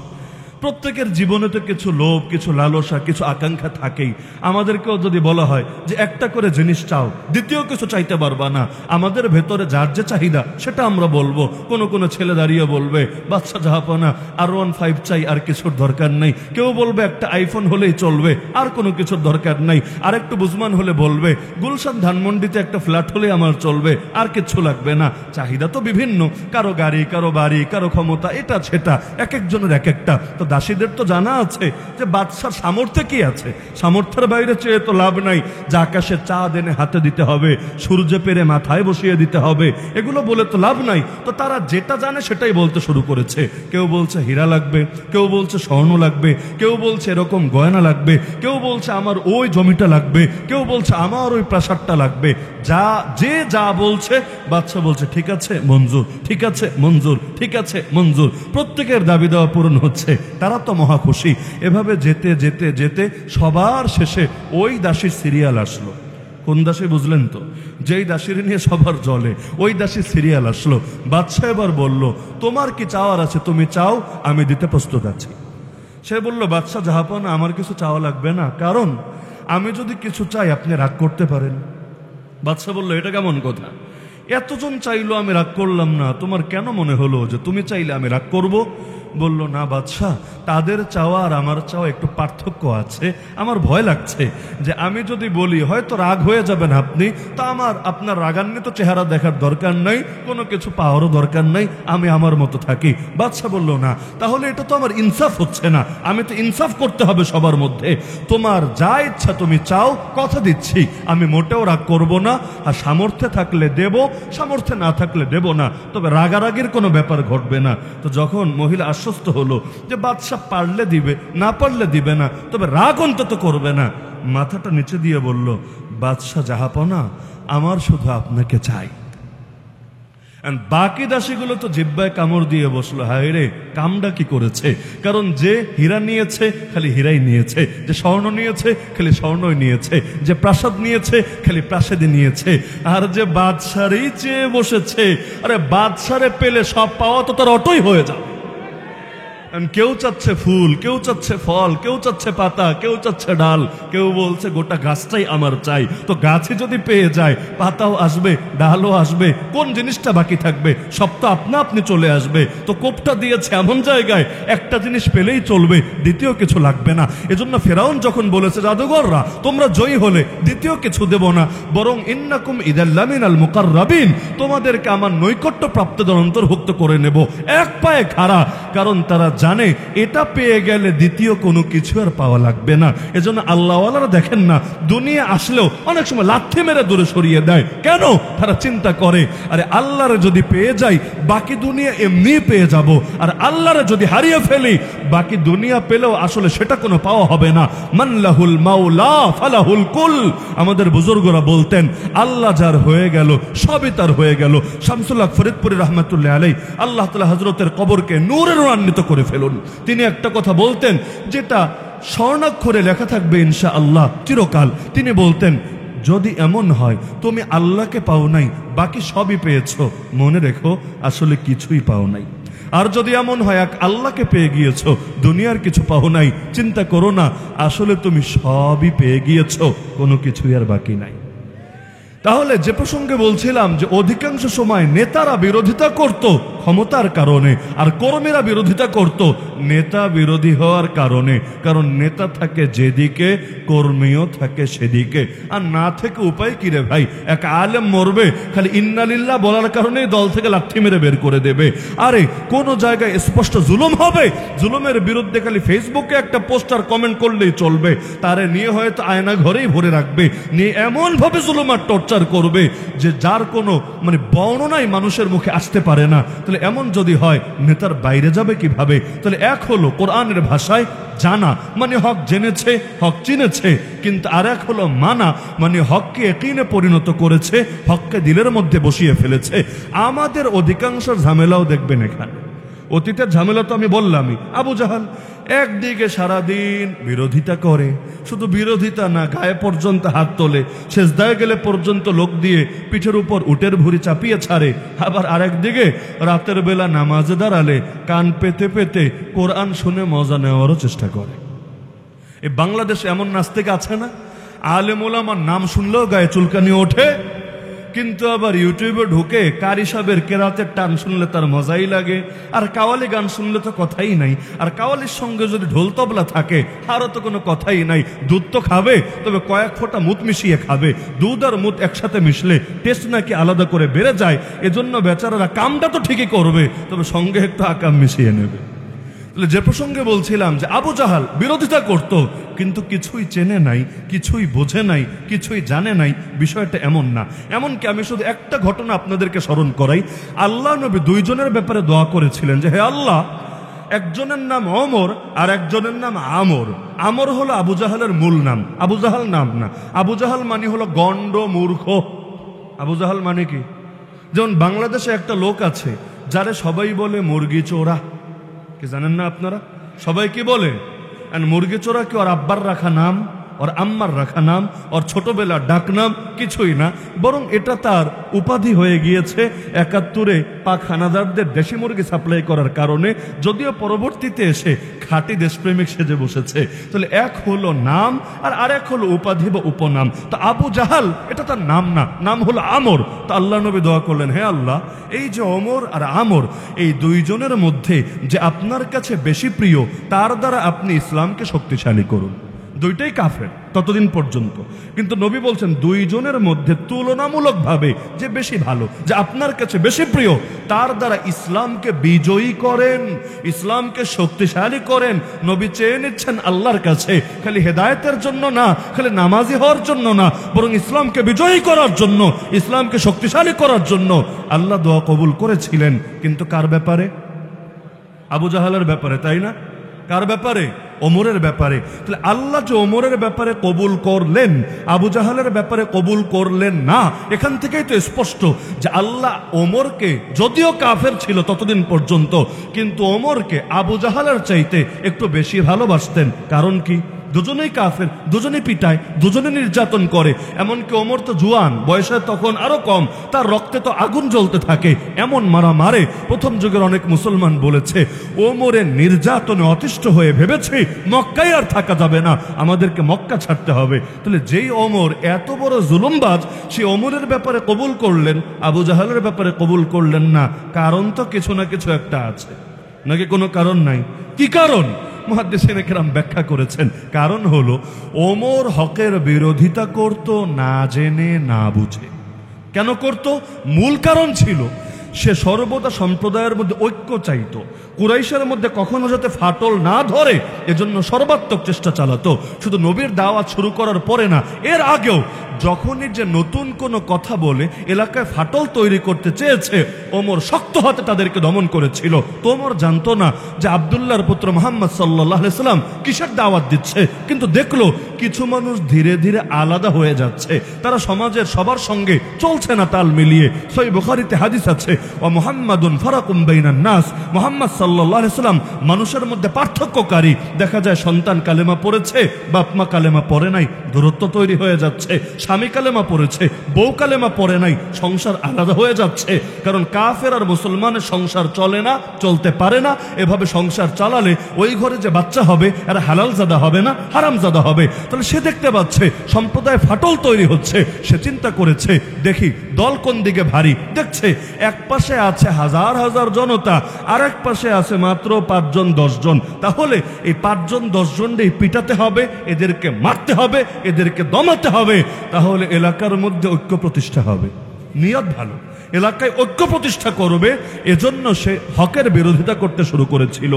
প্রত্যেকের জীবনে তো কিছু লোভ, কিছু লালসা, কিছু আকাঙ্ক্ষা থাকেই। আমাদেরকেও যদি বলা হয় যে একটা করে জিনিস চাও, দ্বিতীয় কিছু চাইতে পারবা না, আমাদের ভেতরে যার যে চাহিদা সেটা আমরা বলবো। কোনো কোনো ছেলে দাঁড়িয়ে বলবে বাচ্চা জাহাপনা R15 চাই, আর কিছুর দরকার নেই। কেউ বলবে একটা আইফোন হলেই চলবে, আর কোনো কিছুর দরকার নাই। আর একটু বুঝমান হলে বলবে গুলশান ধানমন্ডিতে একটা ফ্ল্যাট হলে আমার চলবে, আর কিছু লাগবে না। চাহিদা তো বিভিন্ন, কারো গাড়ি, কারো বাড়ি, কারো ক্ষমতা, এটা সেটা, এক একজনের এক একটা। তো দাসীদের তো জানা আছে যে বাদশার সামর্থ্যে কি আছে। সামর্থ্যের বাইরে চেয়ে তো লাভ নাই যে আকাশে চাঁদ এনে হাতে দিতে হবে, সূর্যে পেরে মাথায় বসিয়ে দিতে হবে, এগুলো বলে তো লাভ নাই। তো তারা যেটা জানে সেটাই বলতে শুরু করেছে। কেউ বলছে হীরা লাগবে, কেউ বলছে স্বর্ণ লাগবে, কেউ বলছে এরকম গয়না লাগবে, কেউ বলছে আমার ওই জমিটা লাগবে, কেউ বলছে আমার ওই প্রাসাদটা লাগবে। যে যা বলছে বাদশা বলছে ঠিক আছে মঞ্জুর, ঠিক আছে মঞ্জুর, ঠিক আছে মঞ্জুর। প্রত্যেকের দাবি দেওয়া পূরণ হচ্ছে, তারা তো মহা খুশি। এভাবে যেতে যেতে যেতে সবার শেষে ওই দাসীর সিরিয়াল আসলো। কোন দাসী বুঝলেন তো? যেই দাসীর নিয়ে সবার জলে, ওই দাসীর সিরিয়াল আসলো। বাদশা এবার বলল তোমার কি চাওয়ার আছে তুমি চাও, আমি দিতে প্রস্তুত আছি। সে বলল বাদশা জাহাপনা আমার কিছু চাওয়া লাগবে না, কারণ আমি যদি কিছু চাই আপনি রাগ করতে পারেন। বাদশা বলল এটা কেমন কথা? এতজন চাইলো আমি রাগ করলাম না, তোমার কেন মনে হলো যে তুমি চাইলে আমি রাগ করব? বলল না বাদশা, তাদের চাওয়া আর আমার চাওয়া একটু পার্থক্য আছে। আমার ভয় লাগছে যে আমি যদি বলি হয়তো রাগ হয়ে যাবেন আপনি, তা আপনার রাগান্বিত চেহারা দেখার দরকার নাই, কোনো কিছু পাওয়ারও দরকার নাই, আমি আমার মতো থাকি। বাদশা বলল না, তাহলে এটা তো আমার ইনসাফ হচ্ছে না, আমি তো ইনসাফ করতে হবে সবার মধ্যে। তোমার যা ইচ্ছা তুমি চাও, কথা দিচ্ছি আমি মোটেও রাগ করব না। আর সামর্থ্যে থাকলে দেব, সামর্থ্যে না থাকলে দেব না, তবে রাগারাগির কোনো ব্যাপার ঘটবে না। তো যখন মহিলা আশ্বস্ত হলো যে বাদশা পারলে দিবে, না পারলে দিবে না, তবে রাগ অন্তত করবে না, মাথাটা নিচে দিয়ে বলল বাদশা জাহাপনা আমার শুধু আপনাকে চাই। বাকি দাসীগুলো তো জিব্বায় কামড় দিয়ে বসলো, হায় রে কামটা কি করেছে। কারণ যে হীরা নিয়েছে খালি হীরাই নিয়েছে, যে স্বর্ণ নিয়েছে খালি স্বর্ণই নিয়েছে, যে প্রাসাদ নিয়েছে খালি প্রাসাদই নিয়েছে, আর যে বাদশারই চেয়ে বসেছে, আরে বাদশারে পেলে সব পাওয়া তো তার অটোই হয়ে যাবে। কেউ চাচ্ছে ফুল, কেউ চাচ্ছে ফল, কেউ চাচ্ছে পাতা, কেউ চাচ্ছে ডাল, কেউ বলছে গোটা গাছটাই আমার চাই। তো গাছই যদি পেয়ে যায়, পাতাও আসবে, ডালও আসবে, কোন জিনিসটা বাকি থাকবে? সব তো আপনা আপনি চলে আসবে। তো কোপটা দিয়েছে এমন জায়গায় একটা জিনিস পেলেই চলবে, দ্বিতীয় কিছু লাগবে না। এজন্য ফেরাউন যখন বলেছে জাদুঘররা তোমরা জয়ী হলে দ্বিতীয় কিছু দেব না, বরং ইন্নাকুম ইদাল্লামিনাল মুকাররাবিন, তোমাদেরকে আমার নৈকট্য প্রাপ্তদের অন্তর্ভুক্ত করে নেব। এক পায়ে খাড়া, কারণ তারা জানে এটা পেয়ে গেলে দ্বিতীয় কোনো কিছু আর পাওয়া লাগবে না। এজন্য আল্লাহওয়ালারা দেখেন না, দুনিয়া আসলেও অনেক সময় লাথি মেরে দূরে সরিয়ে দেয়। কেন? তারা চিন্তা করে আরে আল্লাহরে যদি পেয়ে যাই বাকি দুনিয়া এমনি পেয়ে যাব, আর আল্লাহরে যদি হারিয়ে ফেলি বাকি দুনিয়া পেলেও আসলে সেটা কোনো পাওয়া হবে না। মানলাহুল মাওলা ফালাহুল কুল। আমাদের বুজুর্গরা বলতেন আল্লাহ যার হয়ে গেল সবই তার হয়ে গেল। শামসুল হক ফরিদপুরি রহমতুল্লাহ আলাইহি আল্লাহ তাআলা হযরতের কবরকে নূরে নূরান্বিত করে ফেলুন। তিনি একটা কথা বলতেন যেটা স্বর্ণাক্ষরে লেখা থাকবে ইনশাআল্লাহ চিরকাল। তিনি বলতেন যদি এমন হয় তুমি আল্লাহকে পাও নাই বাকি সবই পেয়েছো, মনে রেখো আসলে কিছুই পাও নাই। আর যদি এমন হয় এক আল্লাহকে পেয়ে গিয়েছো, দুনিয়ার কিছু পাও নাই, চিন্তা করো না, আসলে তুমি সবই পেয়ে গিয়েছো, কোনো কিছুই আর বাকি নাই। তাহলে যে প্রসঙ্গে বলছিলাম যে অধিকাংশ সময় নেতারা বিরোধিতা করত ক্ষমতার কারণে, আর কর্মীরা বিরোধিতা করত নেতা বিরোধী হওয়ার কারণে। কারণ নেতা থাকে যেদিকে, কর্মীও থাকে সেদিকে। আর না থেকে উপায় কি রে ভাই? এক আলেম মরবে, খালি ইন্নালিল্লাহ বলার কারণেই দল থেকে লাঠি মেরে বের করে দেবে। আরে কোন জায়গায় স্পষ্ট জুলুম হবে, জুলুমের বিরুদ্ধে খালি ফেসবুকে একটা পোস্টার কমেন্ট করলেই চলবে, তারে নিয়ে হয়তো আয়না ঘরেই ভরে রাখবে, নিয়ে এমন ভাবে জুলুম আর টর্চার করবে যে যার কোনো বর্ণনাই মানুষের মুখে আসতে পারে না। তাহলে এমন যদি হয় নেতার বাইরে যাবে কিভাবে? তাহলে এক হলো কোরআনের ভাষায় জানা মানে হক জেনেছে, হক চিনেছে, কিন্তু আর এক হলো মানা মানে হককে ইয়াকিনে পরিণত করেছে, হককে দিলের মধ্যে বসিয়ে ফেলেছে। আমাদের অধিকাংশ ঝামেলাও দেখবেন এখানে। অতীতের ঝামেলা তো আমি বললামই। আবু জাহাল একদিকে সারাদিন বিরোধিতা করে, শুধু বিরোধিতা না, গায়ে পর্যন্ত হাত তোলে, সেজদায় গেলে পর্যন্ত লোক দিয়ে পিঠের উপর উটের ভুঁড়ি চাপিয়ে ছাড়ে। আবার আরেকদিকে রাতের বেলা নামাজে দাঁড়ালে কান পেতে পেতে কোরআন শুনে মজা নেওয়ারও চেষ্টা করে। এই বাংলাদেশে এমন নাস্তিক আছে না, আলেম ওলামার নাম শুনলেও গায়ে চুলকানি ওঠে, কিন্তু আবার ইউটিউবে ঢুকে কারি সাহেবের কেরাতের টান শুনলে তার মজাই লাগে, আর কাওয়ালি গান শুনলে তো কথাই নাই। আর কাওয়ালির সঙ্গে যদি ঢোল তবলা থাকে আরও তো কোনো কথাই নাই। দুধ তো খাবে, তবে কয়েক ফোঁটা মুত মিশিয়ে খাবে। দুধ আর মুত একসাথে মিশলে টেস্ট নাকি আলাদা করে বেড়ে যায়, এজন্য বেচারারা কামটা তো ঠিকই করবে, তবে সঙ্গে একটু আকাম মিশিয়ে নেবে। যে প্রসঙ্গে বলছিলাম যে আবু জাহাল বিরোধিতা করত, কিন্তু কিছুই চেনে নাই, কিছুই বোঝে নাই, কিছুই জানে নাই। বিষয়টা এমন না। এমনকি আমি শুধু একটা ঘটনা আপনাদেরকে স্মরণ করাই। আল্লাহ নবী দুইজনের ব্যাপারে দোয়া করেছিলেন যে হে আল্লাহ, একজনের নাম ওমর আর একজনের নাম আমর। আমর হলো আবু জাহালের মূল নাম, আবু জাহাল নাম না। আবু জাহাল মানে হলো গন্ড, মূর্খ। আবু জাহাল মানে কি? যেমন বাংলাদেশে একটা লোক আছে যারে সবাই বলে মুরগি চোরা, কি জানেন না আপনারা? সবাই কি বলে? মুরগি চোরা কি ওর আব্বার রাখা নাম, ওর আম্মার রাখা নাম, ওর ছোটবেলার ডাক নাম কিছুই না, বরং এটা তার উপাধি হয়ে গিয়েছে ৭১-এ পাক হানাদারদের দেশি মুরগি সাপ্লাই করার কারণে, যদিও পরবর্তীতে এসে খাঁটি দেশপ্রেমিক সেজে বসেছে। তাহলে এক হলো নাম আর আরেক হলো উপাধি বা উপনাম। তো আবু জাহাল এটা তার নাম না, নাম হলো আমর। তো আল্লাহ নবী দোয়া করলেন, হে আল্লাহ, এই যে ওমর আর আমর, এই দুইজনের মধ্যে যে আপনার কাছে বেশি প্রিয় তার দ্বারা আপনি ইসলামকে শক্তিশালী করুন। দুইটাই কাফের ততদিন পর্যন্ত, কিন্তু নবী বলছেন দুইজনের মধ্যে তুলনামূলকভাবে যে বেশি ভালো, যে আপনার কাছে বেশি প্রিয়, তার দ্বারা ইসলামকে বিজয়ী করেন, ইসলামকে শক্তিশালী করেন। নবী চেয়ে নিচ্ছেন আল্লাহর কাছে খালি হেদায়েতের জন্য না, খালি নামাজি হওয়ার জন্য না, বরং ইসলামকে বিজয়ী করার জন্য, ইসলামকে শক্তিশালী করার জন্য। আল্লাহ দোয়া কবুল করেছিলেন, কিন্তু কার ব্যাপারে? আবু জাহালের ব্যাপারে, তাই না? কার ব্যাপারে? ওমরের ব্যাপারে। তাহলে আল্লাহ যে ওমরের ব্যাপারে কবুল করলেন, আবু জাহালের ব্যাপারে কবুল করলেন না, এখান থেকেই তো স্পষ্ট যে আল্লাহ ওমরকে, যদিও কাফের ছিল ততদিন পর্যন্ত, কিন্তু ওমরকে আবু জাহালের চাইতে একটু বেশি ভালোবাসতেন। কারণ কি? দুজনেই কাফের, দুজনেই পিটায়, দুজনে নির্যাতন করে। এমনকি ওমর তো জুয়ান, বয়সে তখন আরো কম, তার রক্তে তো আগুন জ্বলতে থাকে, এমন মারা মারে। প্রথম যুগের অনেক মুসলমান বলেছে ওমরের নির্যাতনে অতিষ্ঠ হয়ে ভেবেছে মক্কায় আর থাকা যাবে না, আমাদেরকে মক্কা ছাড়তে হবে। তাহলে যেই ওমর এত বড় জুলুমবাজ, সেই ওমরের ব্যাপারে কবুল করলেন, আবু জাহালের ব্যাপারে কবুল করলেন না। কারণ তো কিছু না কিছু একটা আছে, নাকি কোনো কারণ নাই? কি কারণ? মুহাদ্দিসিনে কেরাম ব্যাখ্যা করেছেন, কারণ হলো ওমর হকের বিরোধিতা করত না জেনে না বুঝে। কেন করত? মূল কারণ ছিল সে সর্বদা সম্প্রদায়ের মধ্যে ঐক্য চাইতো, কুরাইশের মধ্যে কখনো যাতে ফাটল না ধরে এজন্য সর্বাত্মক চেষ্টা চালাতো। শুধু নবীর দাওয়াত শুরু করার পরে না, এর আগেও যখনই যে নতুন কোনো কথা বলে এলাকায় ফাটল তৈরি করতে চেয়েছে, ওমর শক্ত হাতে তাদেরকে দমন করেছিল। তো ওমর জানতো না যে আব্দুল্লাহর পুত্র মুহাম্মদ সাল্লাল্লাহু আলাইহি সাল্লাম কিসের দাওয়াত দিচ্ছে, কিন্তু দেখলো কিছু মানুষ ধীরে ধীরে আলাদা হয়ে যাচ্ছে, তারা সমাজের সবার সঙ্গে চলছে না তাল মিলিয়ে। সহিহ বুখারীতে হাদিস আছে, ওয়া মুহাম্মাদুন ফারাকুম বাইনান নাস, মুহাম্মদ সাল্লাল্লাহু আলাইহি সাল্লাম মানুষের মধ্যে পার্থক্যকারী। দেখা যায় সন্তান কালেমা পড়েছে, বাপ মা কালেমা পড়ে নাই, দূরত্ব তৈরি হয়ে যাচ্ছে। স্বামী কালেমা পড়েছে, বউ কালেমা পড়ে নাই, সংসার আলাদা হয়ে যাচ্ছে। কারণ কাফের আর মুসলমানের সংসার চলে না, চলতে পারে না। এভাবে সংসার চালালে ওই ঘরে যে বাচ্চা হবে এরা হালাল জাদা হবে না, হারাম জাদা হবে। তাহলে সে দেখতে পাচ্ছে সম্প্রদায় ফাটল তৈরি হচ্ছে, সে চিন্তা করেছে দেখি দল কোন দিকে ভারী। দেখছে এক পাশে আছে হাজার হাজার জনতা, আর এক পাশে আছে মাত্র 5 জন 10 জন। তাহলে এই 5 জন 10 জনকেই পিটাতে হবে, এদেরকে মারতে হবে, এদেরকে দমাতে হবে, তাহলে এলাকার মধ্যে ঐক্য প্রতিষ্ঠা হবে। নিয়ত ভালো, এলাকায় ঐক্য প্রতিষ্ঠা করবে, এজন্য সে হকের বিরোধিতা করতে শুরু করেছিল।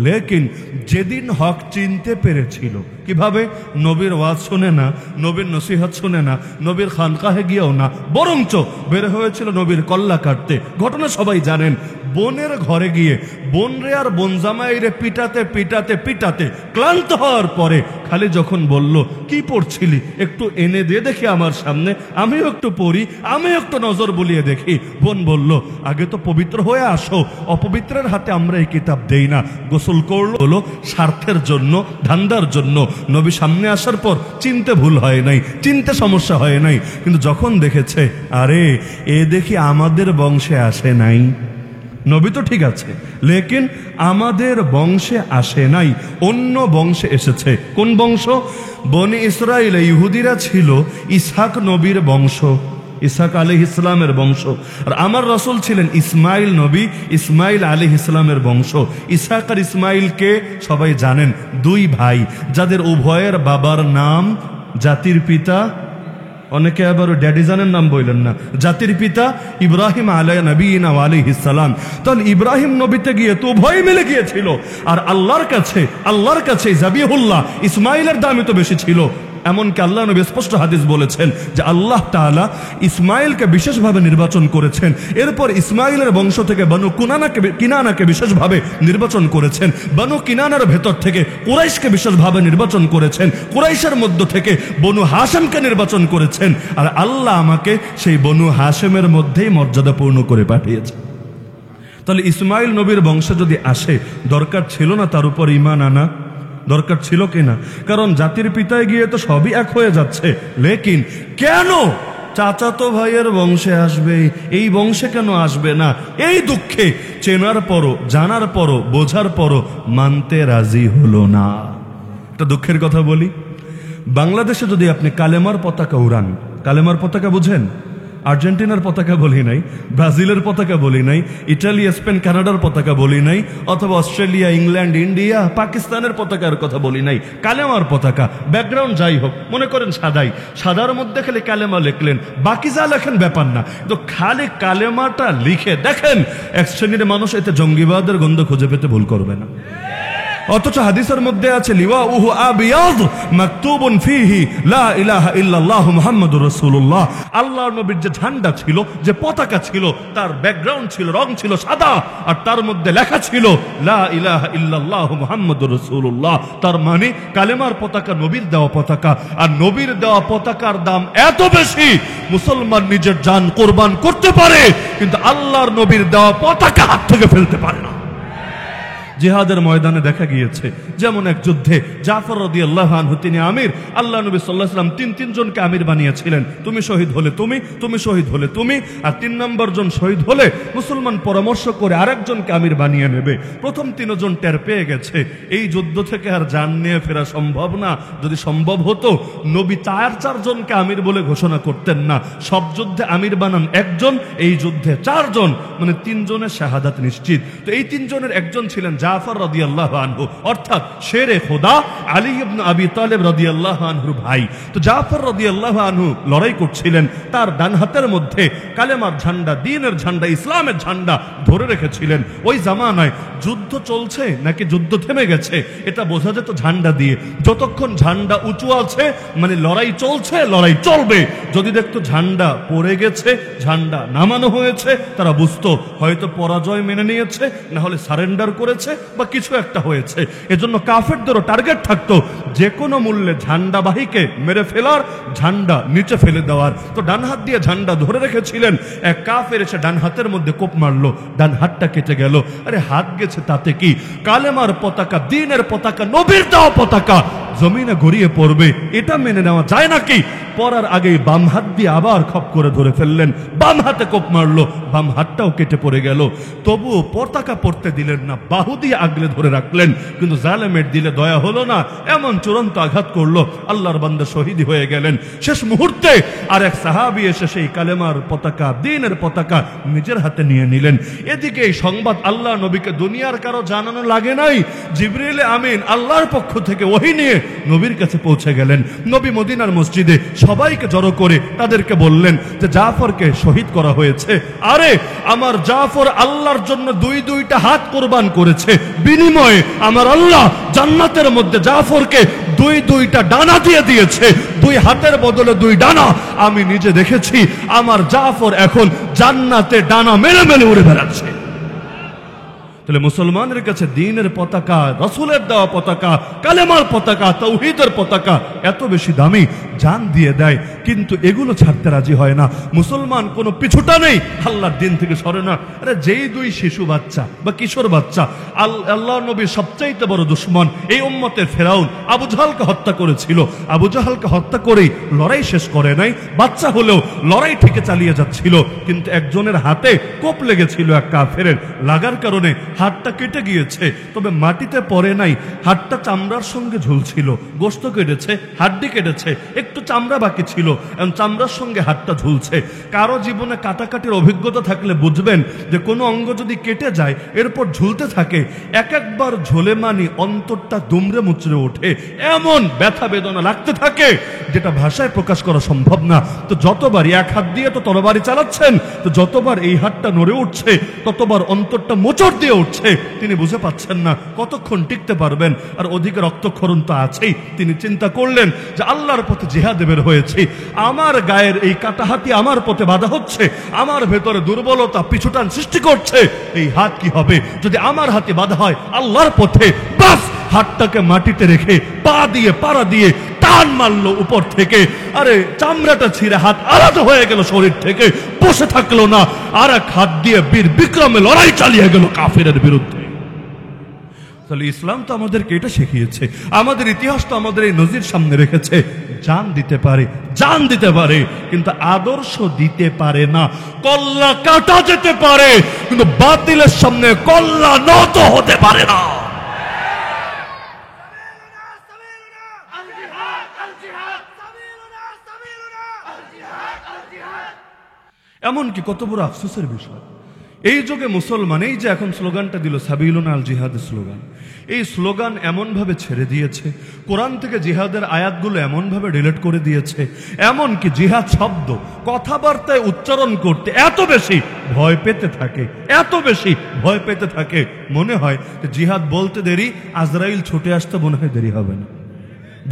লেকিন যেদিন হক চিনতে পেরেছিল, কিভাবে? নবীর ওয়াজ শুনে না, নবীর নসিহত শুনে না, নবীর খানকাহে গিয়েও না, বরঞ্চ বের হয়েছিল নবীর কল্লা কাটতে। ঘটনা সবাই জানেন, বোনের ঘরে গিয়ে বোন রে আর বোন জামাইরে পিটাতে পিটাতে পিটাতে ক্লান্ত হওয়ার পরে খালি যখন বলল কি পড়ছিলি, একটু এনে দিয়ে দেখি আমার সামনে, আমিও একটু পড়ি, আমি একটু নজর বুলিয়ে দেখি। বোন বলল আগে তো পবিত্র হয়ে আসো, অপবিত্রের হাতে আমরা এই কিতাব দেই না। গোসল করলো হলো স্বার্থের জন্য, ধান্দার জন্য। নবী সামনে আসার পর চিনতে ভুল হয় নাই, চিনতে সমস্যা হয় নাই, কিন্তু যখন দেখেছে আরে এ দেখি আমাদের বংশে আসে নাই, নবী তো ঠিক আছে লেকিন আমাদের বংশে আসে নাই, অন্য বংশে এসেছে। কোন বংশ? বনি ইসরাইল, ইহুদিরা ছিল ইসহাক নবীর বংশ, ইসহাক আলাইহিস সালামের বংশ। আর আমার রাসূল ছিলেন ইসমাইল নবী, ইসমাইল আলাইহিস সালামের বংশ। ইসহাক আর ইসমাইলকে সবাই জানেন, 2 ভাই যাদের উভয়ের বাবার নাম জাতির পিতা, অনেকে আবার ড্যাডিজানের নাম বললেন না, জাতির পিতা ইব্রাহিম আলাইহিস সালাম। তাহলে ইব্রাহিম নবীতে গিয়ে তো উভয় মিলে গিয়েছিল। আর আল্লাহর কাছে জাবিহুল্লাহ ইসমাইলের দামই তো বেশি ছিল। এমনকি আল্লাহ নবী স্পষ্ট হাদিস বলেছেন যে আল্লাহ তাআলা ইসমাইলকে বিশেষভাবে নির্বাচন করেছেন, এরপর ইসমাইলের বংশ থেকে বনু কিনানাকে বিশেষভাবে নির্বাচন করেছেন, বনু কিনানার ভেতর থেকে কুরাইশকে বিশেষভাবে নির্বাচন করেছেন, কুরাইশের মধ্য থেকে বনু হাশেমকে নির্বাচন করেছেন। আর আল্লাহ আমাকে সেই বনু হাশেমের মধ্যেই মর্যাদাপূর্ণ করে পাঠিয়েছেন। তাহলে ইসমাইল নবীর বংশে যদি আসে, দরকার ছিল না তার উপর ঈমান আনা? দরকার ছিল কিনা? কারণ জাতির পিতায় গিয়ে তো সবই এক হয়ে যাচ্ছে। লেকিন কেন চাচাতো ভাইয়ের বংশে আসবে, এই বংশে কেন আসবে না? এই দুঃখে চেনার পরও, জানার পরও, বোঝার পরও মানতে রাজি হলো না। একটা দুঃখের কথা বলি, বাংলাদেশে যদি আপনি কালেমার পতাকা উড়ান, কালেমার পতাকা বুঝেন? আর্জেন্টিনার পতাকা বলি নাই, ব্রাজিলের পতাকা বলি নাই, ইটালি, স্পেন, কানাডার পতাকা বলি নাই, অথবা অস্ট্রেলিয়া, ইংল্যান্ড, ইন্ডিয়া, পাকিস্তানের পতাকার কথা বলি নাই। কালেমার পতাকা, ব্যাকগ্রাউন্ড যাই হোক, মনে করেন সাদাই, সাদার মধ্যে খালি কালেমা লিখলেন, বাকি যা লেখেন ব্যাপার না, কিন্তু খালি কালেমাটা লিখে দেখেন এক শ্রেণীর মানুষ এতে জঙ্গিবাদের গন্ধ খুঁজে পেতে ভুল করবে না। অথচ হাদিসের মধ্যে আছে লিওয়াউহু আবিয়াদ মাকতুবুন ফিহি লা ইলাহা ইল্লাল্লাহ মুহাম্মাদুর রাসূলুল্লাহ। আল্লাহর নবীর যে ঝান্ডা ছিল, যে পতাকা ছিল, তার ব্যাকগ্রাউন্ড ছিল, রং ছিল সাদা, আর তার মধ্যে লেখা ছিল লা ইলাহা ইল্লাল্লাহ মুহাম্মাদুর রাসূলুল্লাহ। তার মানে কালেমার পতাকা নবীর দেওয়া পতাকা, আর নবীর দেওয়া পতাকার দাম এত বেশি মুসলমান নিজের জান কোরবান করতে পারে, কিন্তু আল্লাহর নবীর দেওয়া পতাকা হাত থেকে ফেলতে পারে না। জিহাদের ময়দানে দেখা গিয়েছে, যেমন এক যুদ্ধে জাফর রাদিয়াল্লাহু আনহু তিনি আমির, আল্লাহ নবী সাল্লাল্লাহু আলাইহি ওয়াসাল্লাম তিন জনকে আমির বানিয়েছিলেন, তুমি শহীদ হলে তুমি, তুমি শহীদ হলে তুমি, আর 3 নম্বর জন শহীদ হলে মুসলমান পরামর্শ করে আরেকজনকে আমির বানিয়ে নেবে। প্রথম 3 জন টের পেয়ে গেছে এই যুদ্ধ থেকে আর জান নিয়ে ফেরা সম্ভব না। যদি সম্ভব হতো নবী 4 জনকে আমির বলে ঘোষণা করতেন না, সব যুদ্ধে আমির বানান একজন, এই যুদ্ধে 4 জন, মানে 3 জনের শাহাদাত নিশ্চিত। তো এই 3 জনের একজন ছিলেন জাফর রাদিয়াল্লাহু আনহু, অর্থাৎ শেরে খোদা আলী ইবনে আবি তালেব রাদিয়াল্লাহু আনহুর ভাই। তো জাফর রাদিয়াল্লাহু আনহু লড়াই করছিলেন, তার ডান হাতের মধ্যে কালেমার ঝান্ডা, দ্বীনের ঝান্ডা, ইসলামের ঝান্ডা ধরে রেখেছিলেন। ওই জামানায় যুদ্ধ চলছে নাকি যুদ্ধ থেমে গেছে এটা বোঝা যেত ঝান্ডা দিয়ে। যতক্ষণ ঝান্ডা উঁচু আছে মানে লড়াই চলছে, লড়াই চলবে। যদি দেখতো ঝান্ডা পড়ে গেছে, ঝান্ডা নামানো হয়েছে, তারা বুঝতো হয়তো পরাজয় মেনে নিয়েছে, না হলে সারেন্ডার করেছে বা কিছু একটা হয়েছে। এজন্য কাফেরদেরও টার্গেট থাকতো যে কোনো মূল্যে ঝান্ডাবাহীকে মেরে ফেলার, ঝান্ডা নিচে ফেলে দেওয়ার। তো ডান হাত দিয়ে ঝান্ডা ধরে রেখেছিলেন। এক কাফের এসে ডান হাতের মধ্যে কোপ মারলো, ডান হাতটা কেটে গেল। আরে হাত গেছে তাতে কি, কালেমার পতাকা, দ্বীনের পতাকা, নবীর দেওয়া পতাকা জমিনে গড়িয়ে পড়বে, এটা মেনে নেওয়া যায় নাকি? পড়ার আগেই বাম হাত দিয়ে আবার খপ করে ধরে ফেললেন, বাম হাতে কোপ মারলো, বাম হাতটাও কেটে পড়ে গেল। তবুও পতাকা পড়তে দিলেন না, বাহু দিয়ে আগলে ধরে রাখলেন। কিন্তু জালেমের দিলে দয়া হলো না, এমন চূড়ান্ত আঘাত করলো, আল্লাহর বান্দা শহীদ হয়ে গেলেন। শেষ মুহূর্তে আর এক সাহাবী এসে সেই কালেমার পতাকা, দ্বীনের পতাকা নিজের হাতে নিয়ে নিলেন। এদিকে এই সংবাদ আল্লাহ নবীকে দুনিয়ার কারো জানানো লাগে নাই, জিবরিল আমিন আল্লাহর পক্ষ থেকে ওহী নিয়ে নবীর কাছে পৌঁছে গেলেন। নবী মদিনার মসজিদে সবাইকে জড়ো করে তাদেরকে বললেন যে জাফরকে শহীদ করা হয়েছে। আরে আমার জাফর আল্লাহর জন্য দুইটা হাত কোরবান করেছে, বিনিময়ে আমার আল্লাহ জান্নাতের মধ্যে জাফরকে দুইটা ডানা দিয়ে দিয়েছে। দুই হাতের বদলে দুই ডানা। আমি নিজে দেখেছি আমার জাফর এখন জান্নাতে ডানা মেলে মেলে উড়ে বেড়াচ্ছে। তাহলে মুসলমানের কাছে দ্বীনের পতাকা, রাসূলের দেওয়া পতাকা, কালেমার পতাকা, তাওহীদের পতাকা এত বেশি দামি, জান দিয়ে দেয়, কিন্তু এগুলো ছাড়তে রাজি হয় না। মুসলমান কোনো পিছুটা নেই, আল্লাহর দিন থেকে সরে না। আরে যেই দুই শিশু বাচ্চা বা কিশোর বাচ্চা আল্লাহ নবীর সবচাইতে বড় দুশমন এই উম্মতের ফেরাউন আবু জাহালকে হত্যা করেছিল। আবু জাহালকে হত্যা করেই লড়াই শেষ করে নাই, বাচ্চা হলেও লড়াই থেকে চালিয়ে যাচ্ছিল। কিন্তু একজনের হাতে কোপ লেগেছিল এক কাফেরের, লাগার কারণে হাতটা কেটে গিয়েছে, তবে মাটিতে পড়ে নাই, হাতটা চামড়ার সঙ্গে ঝুলছিল। গোশত কেটেছে, হাড্ডি কেটেছে, একটু চামড়া বাকি ছিল, চামড়ার সঙ্গে হাতটা ঝুলছে। কারো জীবনে কাটাকাটির অভিজ্ঞতা থাকলে বুঝবেন যে কোনো অঙ্গ যদি কেটে যায় এরপর ঝুলতে থাকে, এক একবার ঝোলে মানি অন্তরটা দুমড়ে মুচড়ে ওঠে, এমন ব্যথা বেদনা লাগতে থাকে যেটা ভাষায় প্রকাশ করা সম্ভব না। তো যতবারই এক হাত দিয়ে তো তরবারি চালাচ্ছেন, তো যতবার এই হাতটা নড়ে উঠছে ততবার অন্তরটা মোচড় দিয়ে উঠছে। তিনি বুঝে পাচ্ছেন না কতক্ষণ টিকতে পারবেন, আর ওদিকে রক্তক্ষরণ তো আছেই। তিনি চিন্তা করলেন যে আল্লাহর পথে জিহাদে বের হয়েছি, আমার গায়ের এই কাটা হাতি আমার পথে বাধা হচ্ছে, আমার ভেতরে দুর্বলতা পিছুটান সৃষ্টি করছে। এই হাত কি হবে যদি আমার হাতে বাধা হয় আল্লাহর পথে? বাস হাতটাকে মাটিতে রেখে পা দিয়ে পাড়া দিয়ে টান মারলো উপর থেকে, আরে চামড়াটা ছিঁড়ে হাত আলাদা হয়ে গেল শরীর থেকে, বসে থাকলো না, আর এক হাত দিয়ে বীর বিক্রমে লড়াই চালিয়ে গেল কাফেরের বিরুদ্ধে। তাহলে ইসলাম তো আমাদেরকে এটা শিখিয়েছে, আমাদের ইতিহাস তো আমাদের এই নজির সামনে রেখেছে, জান দিতে পারে, জান দিতে পারে, কিন্তু আদর্শ দিতে পারে না। কল্লা কাটা যেতে পারে, কিন্তু বাতিলের সামনে কল্লা নত হতে পারে না। এমনকি কত বড় আফসোসের বিষয়, এই যুগে মুসলমান এই যে এখন স্লোগানটা দিল সাবিলুনা আল জিহাদের স্লোগান, এই স্লোগান এমনভাবে ছেড়ে দিয়েছে, কোরআন থেকে জিহাদের আয়াতগুলো এমনভাবে ডিলিট করে দিয়েছে, এমনকি জিহাদ শব্দ কথাবার্তায় উচ্চারণ করতে এত বেশি ভয় পেতে থাকে, এত বেশি ভয় পেতে থাকে, মনে হয় যে জিহাদ বলতে দেরি, আজরাইল ছুটে আসতে মনে হয় দেরি হবে না।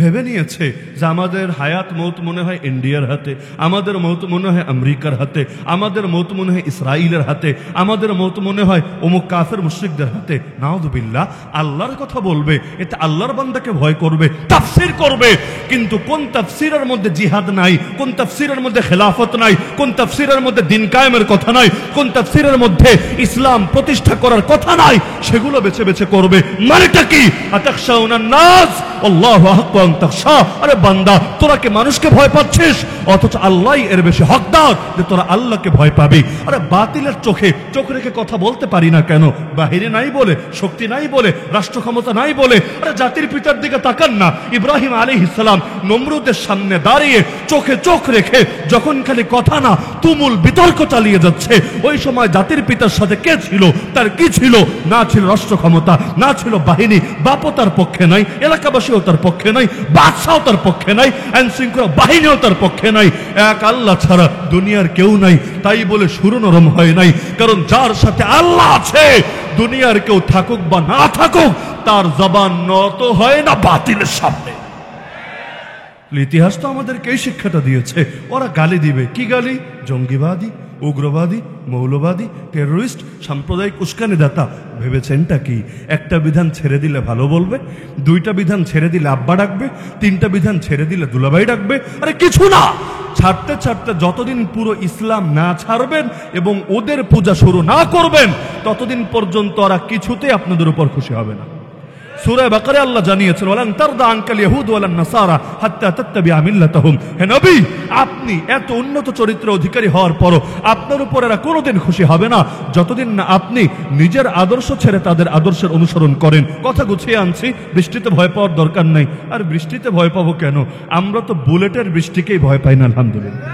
ভেবে নিয়েছে যে আমাদের হায়াত মৌত মনে হয় ইন্ডিয়ার হাতে, আমাদের মৌত মনে হয় আমেরিকার হাতে, আমাদের মৌত মনে হয় ইসরায়েলের হাতে, আমাদের মৌত মনে হয় অমুক কাফের মুশরিকদের হাতে। নাউযুবিল্লাহ, আল্লাহর কথা বলবে, এতে আল্লাহর বান্দাকে ভয় করবে, তাফসীর করবে, কিন্তু কোন তাফসীরের মধ্যে জিহাদ নাই, কোন তাফসীরের মধ্যে খেলাফত নাই, কোন তাফসীরের মধ্যে দিন কায়েমের কথা নাই, কোন তাফসীরের মধ্যে ইসলাম প্রতিষ্ঠা করার কথা নাই, সেগুলো বেছে বেছে করবে। মানেটা কি? আতাখশাউনান নাস আল্লাহু আহাক্কু আন তাখশা। আরে বান্দা, তোরা কি মানুষকে ভয় পাচ্ছিস? অথচ আল্লাহই এর বেশি হকদার যে তোরা আল্লাহকে ভয় পাবি। আরে বাতিলের চোখে চোখ রেখে কথা বলতে পারি না কেন? বাহিরে নাই বলে, শক্তি নাই বলে, রাষ্ট্র ক্ষমতা নাই বলে? আরে জাতির পিতার দিকে তাকান না। ইব্রাহিম আলাইহিস সালাম নমরুদের সামনে দাঁড়িয়ে চোখে চোখ রেখে যখন খালি কথা না তুমুল বিতর্ক চালিয়ে যাচ্ছে, ওই সময় জাতির পিতার সাথে কে ছিল? তার কি ছিল? না ছিল রাষ্ট্র ক্ষমতা, না ছিল বাহিনী, বাপও তার পক্ষে নাই, এলাকাবাসীও তার পক্ষে নাই, বাদশাও তার পক্ষে নাই, আইন শৃঙ্খলা বাহিনীও তার পক্ষে নাই। এক আল্লাহ ছাড়া দুনিয়ার কেউ নাই। তাই বলে সুর নরম হয় নাই, কারণ যার সাথে আল্লাহ আছে দুনিয়ার কেউ থাকুক বা না থাকুক তার জবান নত হয় না বাতিলের সামনে। ইতিহাস তো আমাদেরকে এই শিক্ষাটা দিয়েছে। ওরা গালি দিবে, কি গালি? জঙ্গিবাদী, উগ্রবাদী, মৌলবাদী, টেররিস্ট, সাম্প্রদায়িক উস্কানিদাতা। ভেবেছেনটা কি? একটা বিধান ছেড়ে দিলে ভালো বলবে, দুইটা বিধান ছেড়ে দিলে আব্বা ডাকবে, তিনটা বিধান ছেড়ে দিলে দুলাভাই ডাকবে? আরে কিছু না। ছাড়তে ছাড়তে যতদিন পুরো ইসলাম না ছাড়বেন এবং ওদের পূজা শুরু না করবেন ততদিন পর্যন্ত ওরা কিছুতে আপনাদের উপর খুশি হবে না। সূরা বাকারে আল্লাহ জানিয়েছেন, ওয়ালান তারদা আনকাল ইয়াহুদ ওয়ালান নাসারা হাত্তা তাত্তাবিআ মিল্লাতাহুম। হে নবী, আপনি এত উন্নত চরিত্রের অধিকারী হওয়ার পরও আপনার উপর এরা কোনোদিন খুশি হবে না যতদিন না আপনি নিজের আদর্শ ছেড়ে তাদের আদর্শের অনুসরণ করেন। কথা গুছিয়ে আনছি, বৃষ্টিতে ভয় পাওয়ার দরকার নাই। আর বৃষ্টিতে ভয় পাবো কেন? আমরা তো বুলেটের বৃষ্টিকেই ভয় পাই না, আলহামদুলিল্লাহ।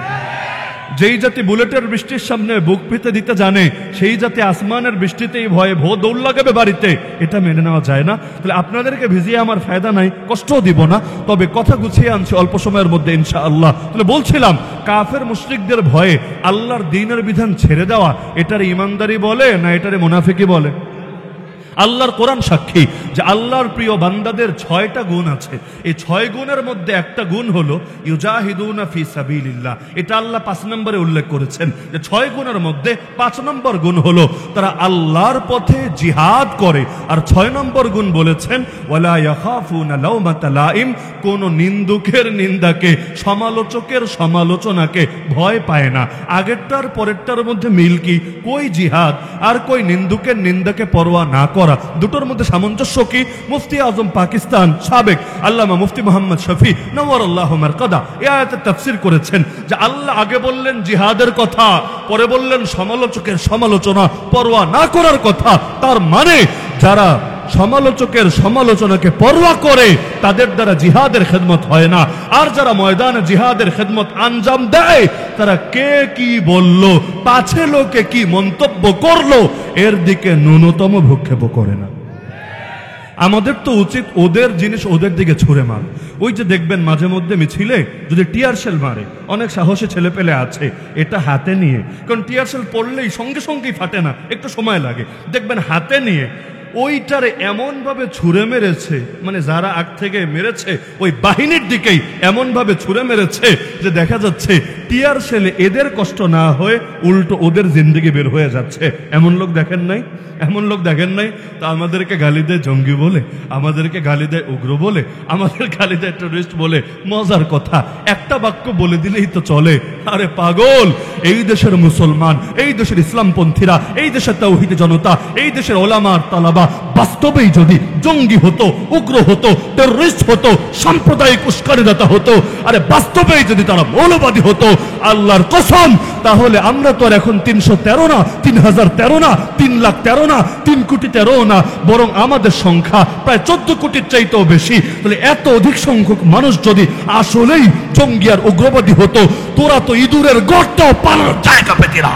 যেই জাতি বুলেটের বৃষ্টির সামনে বুক পেতে দিতে জানে, সেই জাতি আসমানের বৃষ্টিতেই ভয়ে দৌড় লাগাবে বাড়িতে, এটা মেনে নেওয়া যায় না। তাহলে আপনাদেরকে ভিজিয়ে আমার ফায়দা নাই, কষ্টও দিব না। তবে কথা গুছিয়ে আনছি অল্প সময়ের মধ্যে ইনশাআল্লাহ। তাহলে বলছিলাম, কাফের মুশরিকদের ভয়ে আল্লাহর দ্বীনের বিধান ছেড়ে দেওয়া, এটারে ইমানদারি বলে না এটারে মুনাফিকি বলে? আল্লাহর কোরআন সাক্ষী যে আল্লাহর প্রিয় বান্দাদের 6টা গুণ আছে। এই 6 গুণের মধ্যে একটা গুণ হলো ইউজাহিদুনা ফি সাবিলিল্লাহ। এটা আল্লাহ 5 নম্বরে উল্লেখ করেছেন যে 6 গুণের মধ্যে 5 নম্বর গুণ হলো তারা আল্লাহর পথে জিহাদ করে। আর 6 নম্বর গুণ বলেছেন ওয়ালা ইয়াখাফুনা লাউমাতা লাইম, কোন নিন্দুকের নিন্দাকে, সমালোচকের সমালোচনাকে ভয় পায় না। আগেরটার পরেরটার মধ্যে মিল কি? কই জিহাদ আর কই নিন্দুকের নিন্দাকে পরোয়া না করা, দুটোর মধ্যে সামঞ্জস্য কি? মুফতি আজম পাকিস্তান সাবেক আল্লামা মুফতি মোহাম্মদ শফি নওয়ারাল্লাহু মারকাদা এই আয়াতের তাফসীর করেছেন যে আল্লাহ আগে বললেন জিহাদের কথা, পরে বললেন সমালোচকের সমালোচনা পরোয়া না করার কথা। তার মানে যারা সমালোচকের সমালোচনাকে পরোয়া করে তাদের দ্বারা জিহাদের খেদমত হয় না। আর যারা ময়দানে জিহাদের খেদমত আঞ্জাম দেয় তারা কে কি বলল, পাছে লোকে কি মন্তব্য করলো, এর দিকে ন্যূনতম ভ্রুক্ষেপ করে না। আমাদের তো উচিত ওদের জিনিস ওদের দিকে ছুঁড়ে মার। ওই যে দেখবেন মাঝে মধ্যে মিছিলে যদি টিয়ার শেল মারে, অনেক সাহসী ছেলে পেলে আছে এটা হাতে নিয়ে, কারণ টিয়ার শেল পড়লেই সঙ্গে সঙ্গেই ফাটে না, একটু সময় লাগে, দেখবেন হাতে নিয়ে ওইটারে এমন ভাবে ছুঁড়ে মেরেছে, মানে যারা আগ থেকে মেরেছে ওই বাহিনীর দিকেই এমন ভাবে ছুঁড়ে মেরেছে যে দেখা যাচ্ছে টিয়ার শেলে এদের কষ্ট না হয়ে উল্টো ওদের জিন্দেগি বের হয়ে যাচ্ছে। এমন লোক দেখেন নাই? এমন লোক দেখেন নাই? তা আমাদেরকে গালি দেয় জঙ্গি বলে, আমাদেরকে গালি দেয় উগ্র বলে, আমাদের গালি দেয় টেররিস্ট বলে। মজার কথা, একটা বাক্য বলে দিলেই তো চলে। আরে পাগল, এই দেশের মুসলমান, এই দেশের ইসলামপন্থীরা, এই দেশের তাওহীদি জনতা, এই দেশের ওলামা আর তালাবা বাস্তবেই যদি জঙ্গি হতো, উগ্র হতো, টেররিস্ট হতো, সাম্প্রদায়িক উস্কানিদাতা হতো, আরে বাস্তবেই যদি তারা মৌলবাদী হতো, আল্লাহর কসম, তাহলে আমরা তো আর এখন 313 না, 3013 না, 3,13,000 না, 3,13,000 না, বরং আমাদের সংখ্যা প্রায় 14 কোটির চাইতেও বেশি। তাহলে এত অধিক সংখ্যক মানুষ যদি আসলেই জঙ্গি আর উগ্রবাদী হতো, তোরা তো ইঁদুরের গর্ত পালার জায়গা পেতি না।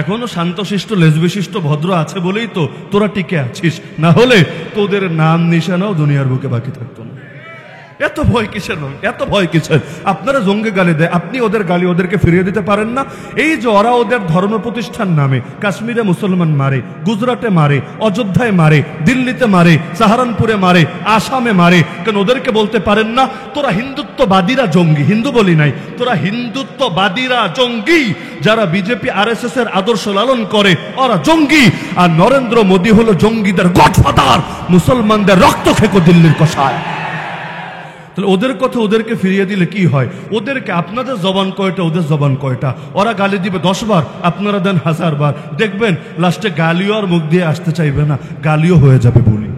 এখনো শান্তশিষ্ট লেজবিশিষ্ট ভদ্র আছে বলেই তো তোরা টিকে আছিস, না হলে তোদের নাম নিশানাও দুনিয়ার বুকে বাকি থাকতো না। এত ভয় কিসের? এত ভয় কিসের? আপনারা জঙ্গি গালি দেয়, আপনি ওদের গালি ওদেরকে ফিরিয়ে দিতে পারেন না? এই যে ওরা ওদের ধর্ম প্রতিষ্ঠান নামে কাশ্মীরে মুসলমান মারে, গুজরাটে মারে, অযোধ্যায় মারে, দিল্লিতে মারে, সাহারানপুরে মারে, আসামে মারে, কেন ওদেরকে বলতে পারেন না তোরা হিন্দুত্ববাদীরা জঙ্গি? হিন্দু বলি নাই, তোরা হিন্দুত্ববাদীরা জঙ্গি। যারা বিজেপি আরএসএস এর আদর্শ লালন করে ওরা জঙ্গি, আর নরেন্দ্র মোদী হলো জঙ্গিদের গডফাদার, মুসলমানদের রক্ত খেকো দিল্লির কষায়। তাহলে ওদের কথা ওদেরকে ফিরিয়ে দিলে কি হয়? ওদেরকে আপনাদের জবান কয়টা, ওদের জবান কয়টা? ওরা গালি দিবে 10 বার, আপনারা দেন 1000 বার, দেখবেন লাস্টে গালিও আর মুখ দিয়ে আসতে চাইবে না, গালিও হয়ে যাবে বলি।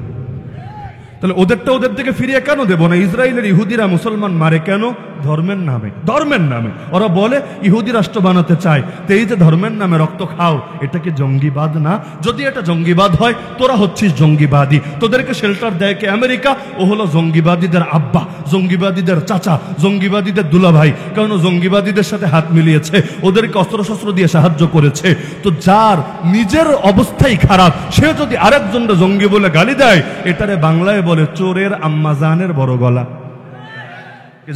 তাহলে ওদেরটা ওদের দিকে ফিরিয়ে কেন দেবো না? ইসরায়েলের ইহুদিরা মুসলমান মারে কেন? ধর্মের নামে। ধর্মের নামে ওরা বলে ইহুদি রাষ্ট্র বানাতে চায়, তো এই যে ধর্মের নামে রক্ত খাও, এটা কি জঙ্গিবাদ না? যদি এটা জঙ্গিবাদ হয়, তোরা হচ্ছিস জঙ্গিবাদী। তোদেরকে শেল্টার দেয় কে? আমেরিকা। ও হলো জঙ্গিবাদীদের আব্বা, জঙ্গিবাদীদের চাচা, জঙ্গিবাদীদের দুলাভাই। কারণ জঙ্গিবাদীদের সাথে হাত মিলিয়েছে, ওদেরকে অস্ত্রশস্ত্র দিয়ে সাহায্য করেছে। তো যার নিজের অবস্থাই খারাপ, সে যদি আরেকজনকে জঙ্গি বলে গালি দেয়, এটারে বাংলায় বলে চোরের আম্মাজানের বড় গলা।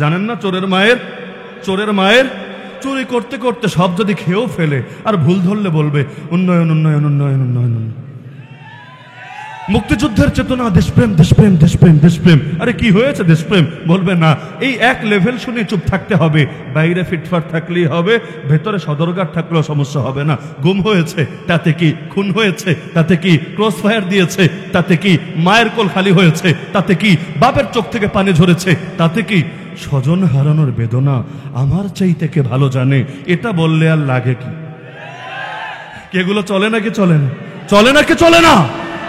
জানেন না? চোরের মায়ের চুরি করতে করতে সব যদি খেয়েও ফেলে, আর ভুল ধরলে বলবে উন্নয়ন উন্নয়ন উন্নয়ন উন্নয়ন উন্নয়ন। মুক্তিযুদ্ধের চেতনা, দেশপ্রেম দেশপ্রেম দেশপ্রেম দেশপ্রেম। আরে কি হয়েছে দেশপ্রেম? বলবে না। এই এক লেভেল শুনে চুপ থাকতে হবে। বাইরে ফিটফাট থাকলেই হবে, ভেতরে সদরঘাট থাকলেও সমস্যা হবে না। গুম হয়েছে তাতে কি? খুন হয়েছে তাতে কি? ক্রস ফায়ার দিয়েছে তাতে কি? মায়ের কোল খালি হয়েছে তাতে কি? বাপের চোখ থেকে পানি ঝরেছে তাতে কি? স্বজন হারানোর বেদনা আমার চাইতে কে ভালো জানে, এটা বললে আর লাগে কি? এগুলো চলে নাকি চলে না? চলে নাকি চলে না?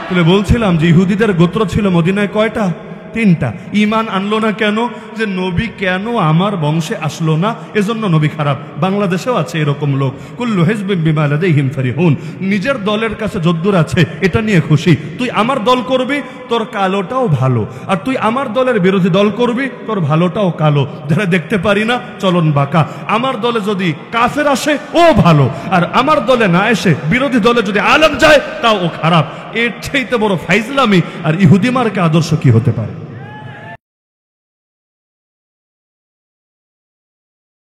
তাহলে বলছিলাম যে ইহুদিদের গোত্র ছিল মদিনায় কয়টা? 3টা। ঈমান আনলো না কেন? যে নবী কেন আমার বংশে আসলো না, এজন্য নবী খারাপ। বাংলাদেশেও আছে এরকম লোক। কুল্লু হিজবিন বিমা লাদাইহিম ফারিহুন। নিজের দলের কাছে যদ্দূর আছে এটা নিয়ে খুশি। তুই আমার দল করবি, তোর কালোটাও ভালো, আর তুই আমার দলের বিরোধী দল করবি, তোর ভালোটাও কালো। যারা দেখতে পারি না, চলন বাঁকা। আমার দলে যদি কাফের আসে ও ভালো, আর আমার দলে না এসে বিরোধী দলে যদি আলেম যায় তাও ও খারাপ। এর চাইতে বড় ফাইজলামি আর ইহুদি মার্কা আদর্শ কি হতে পারে?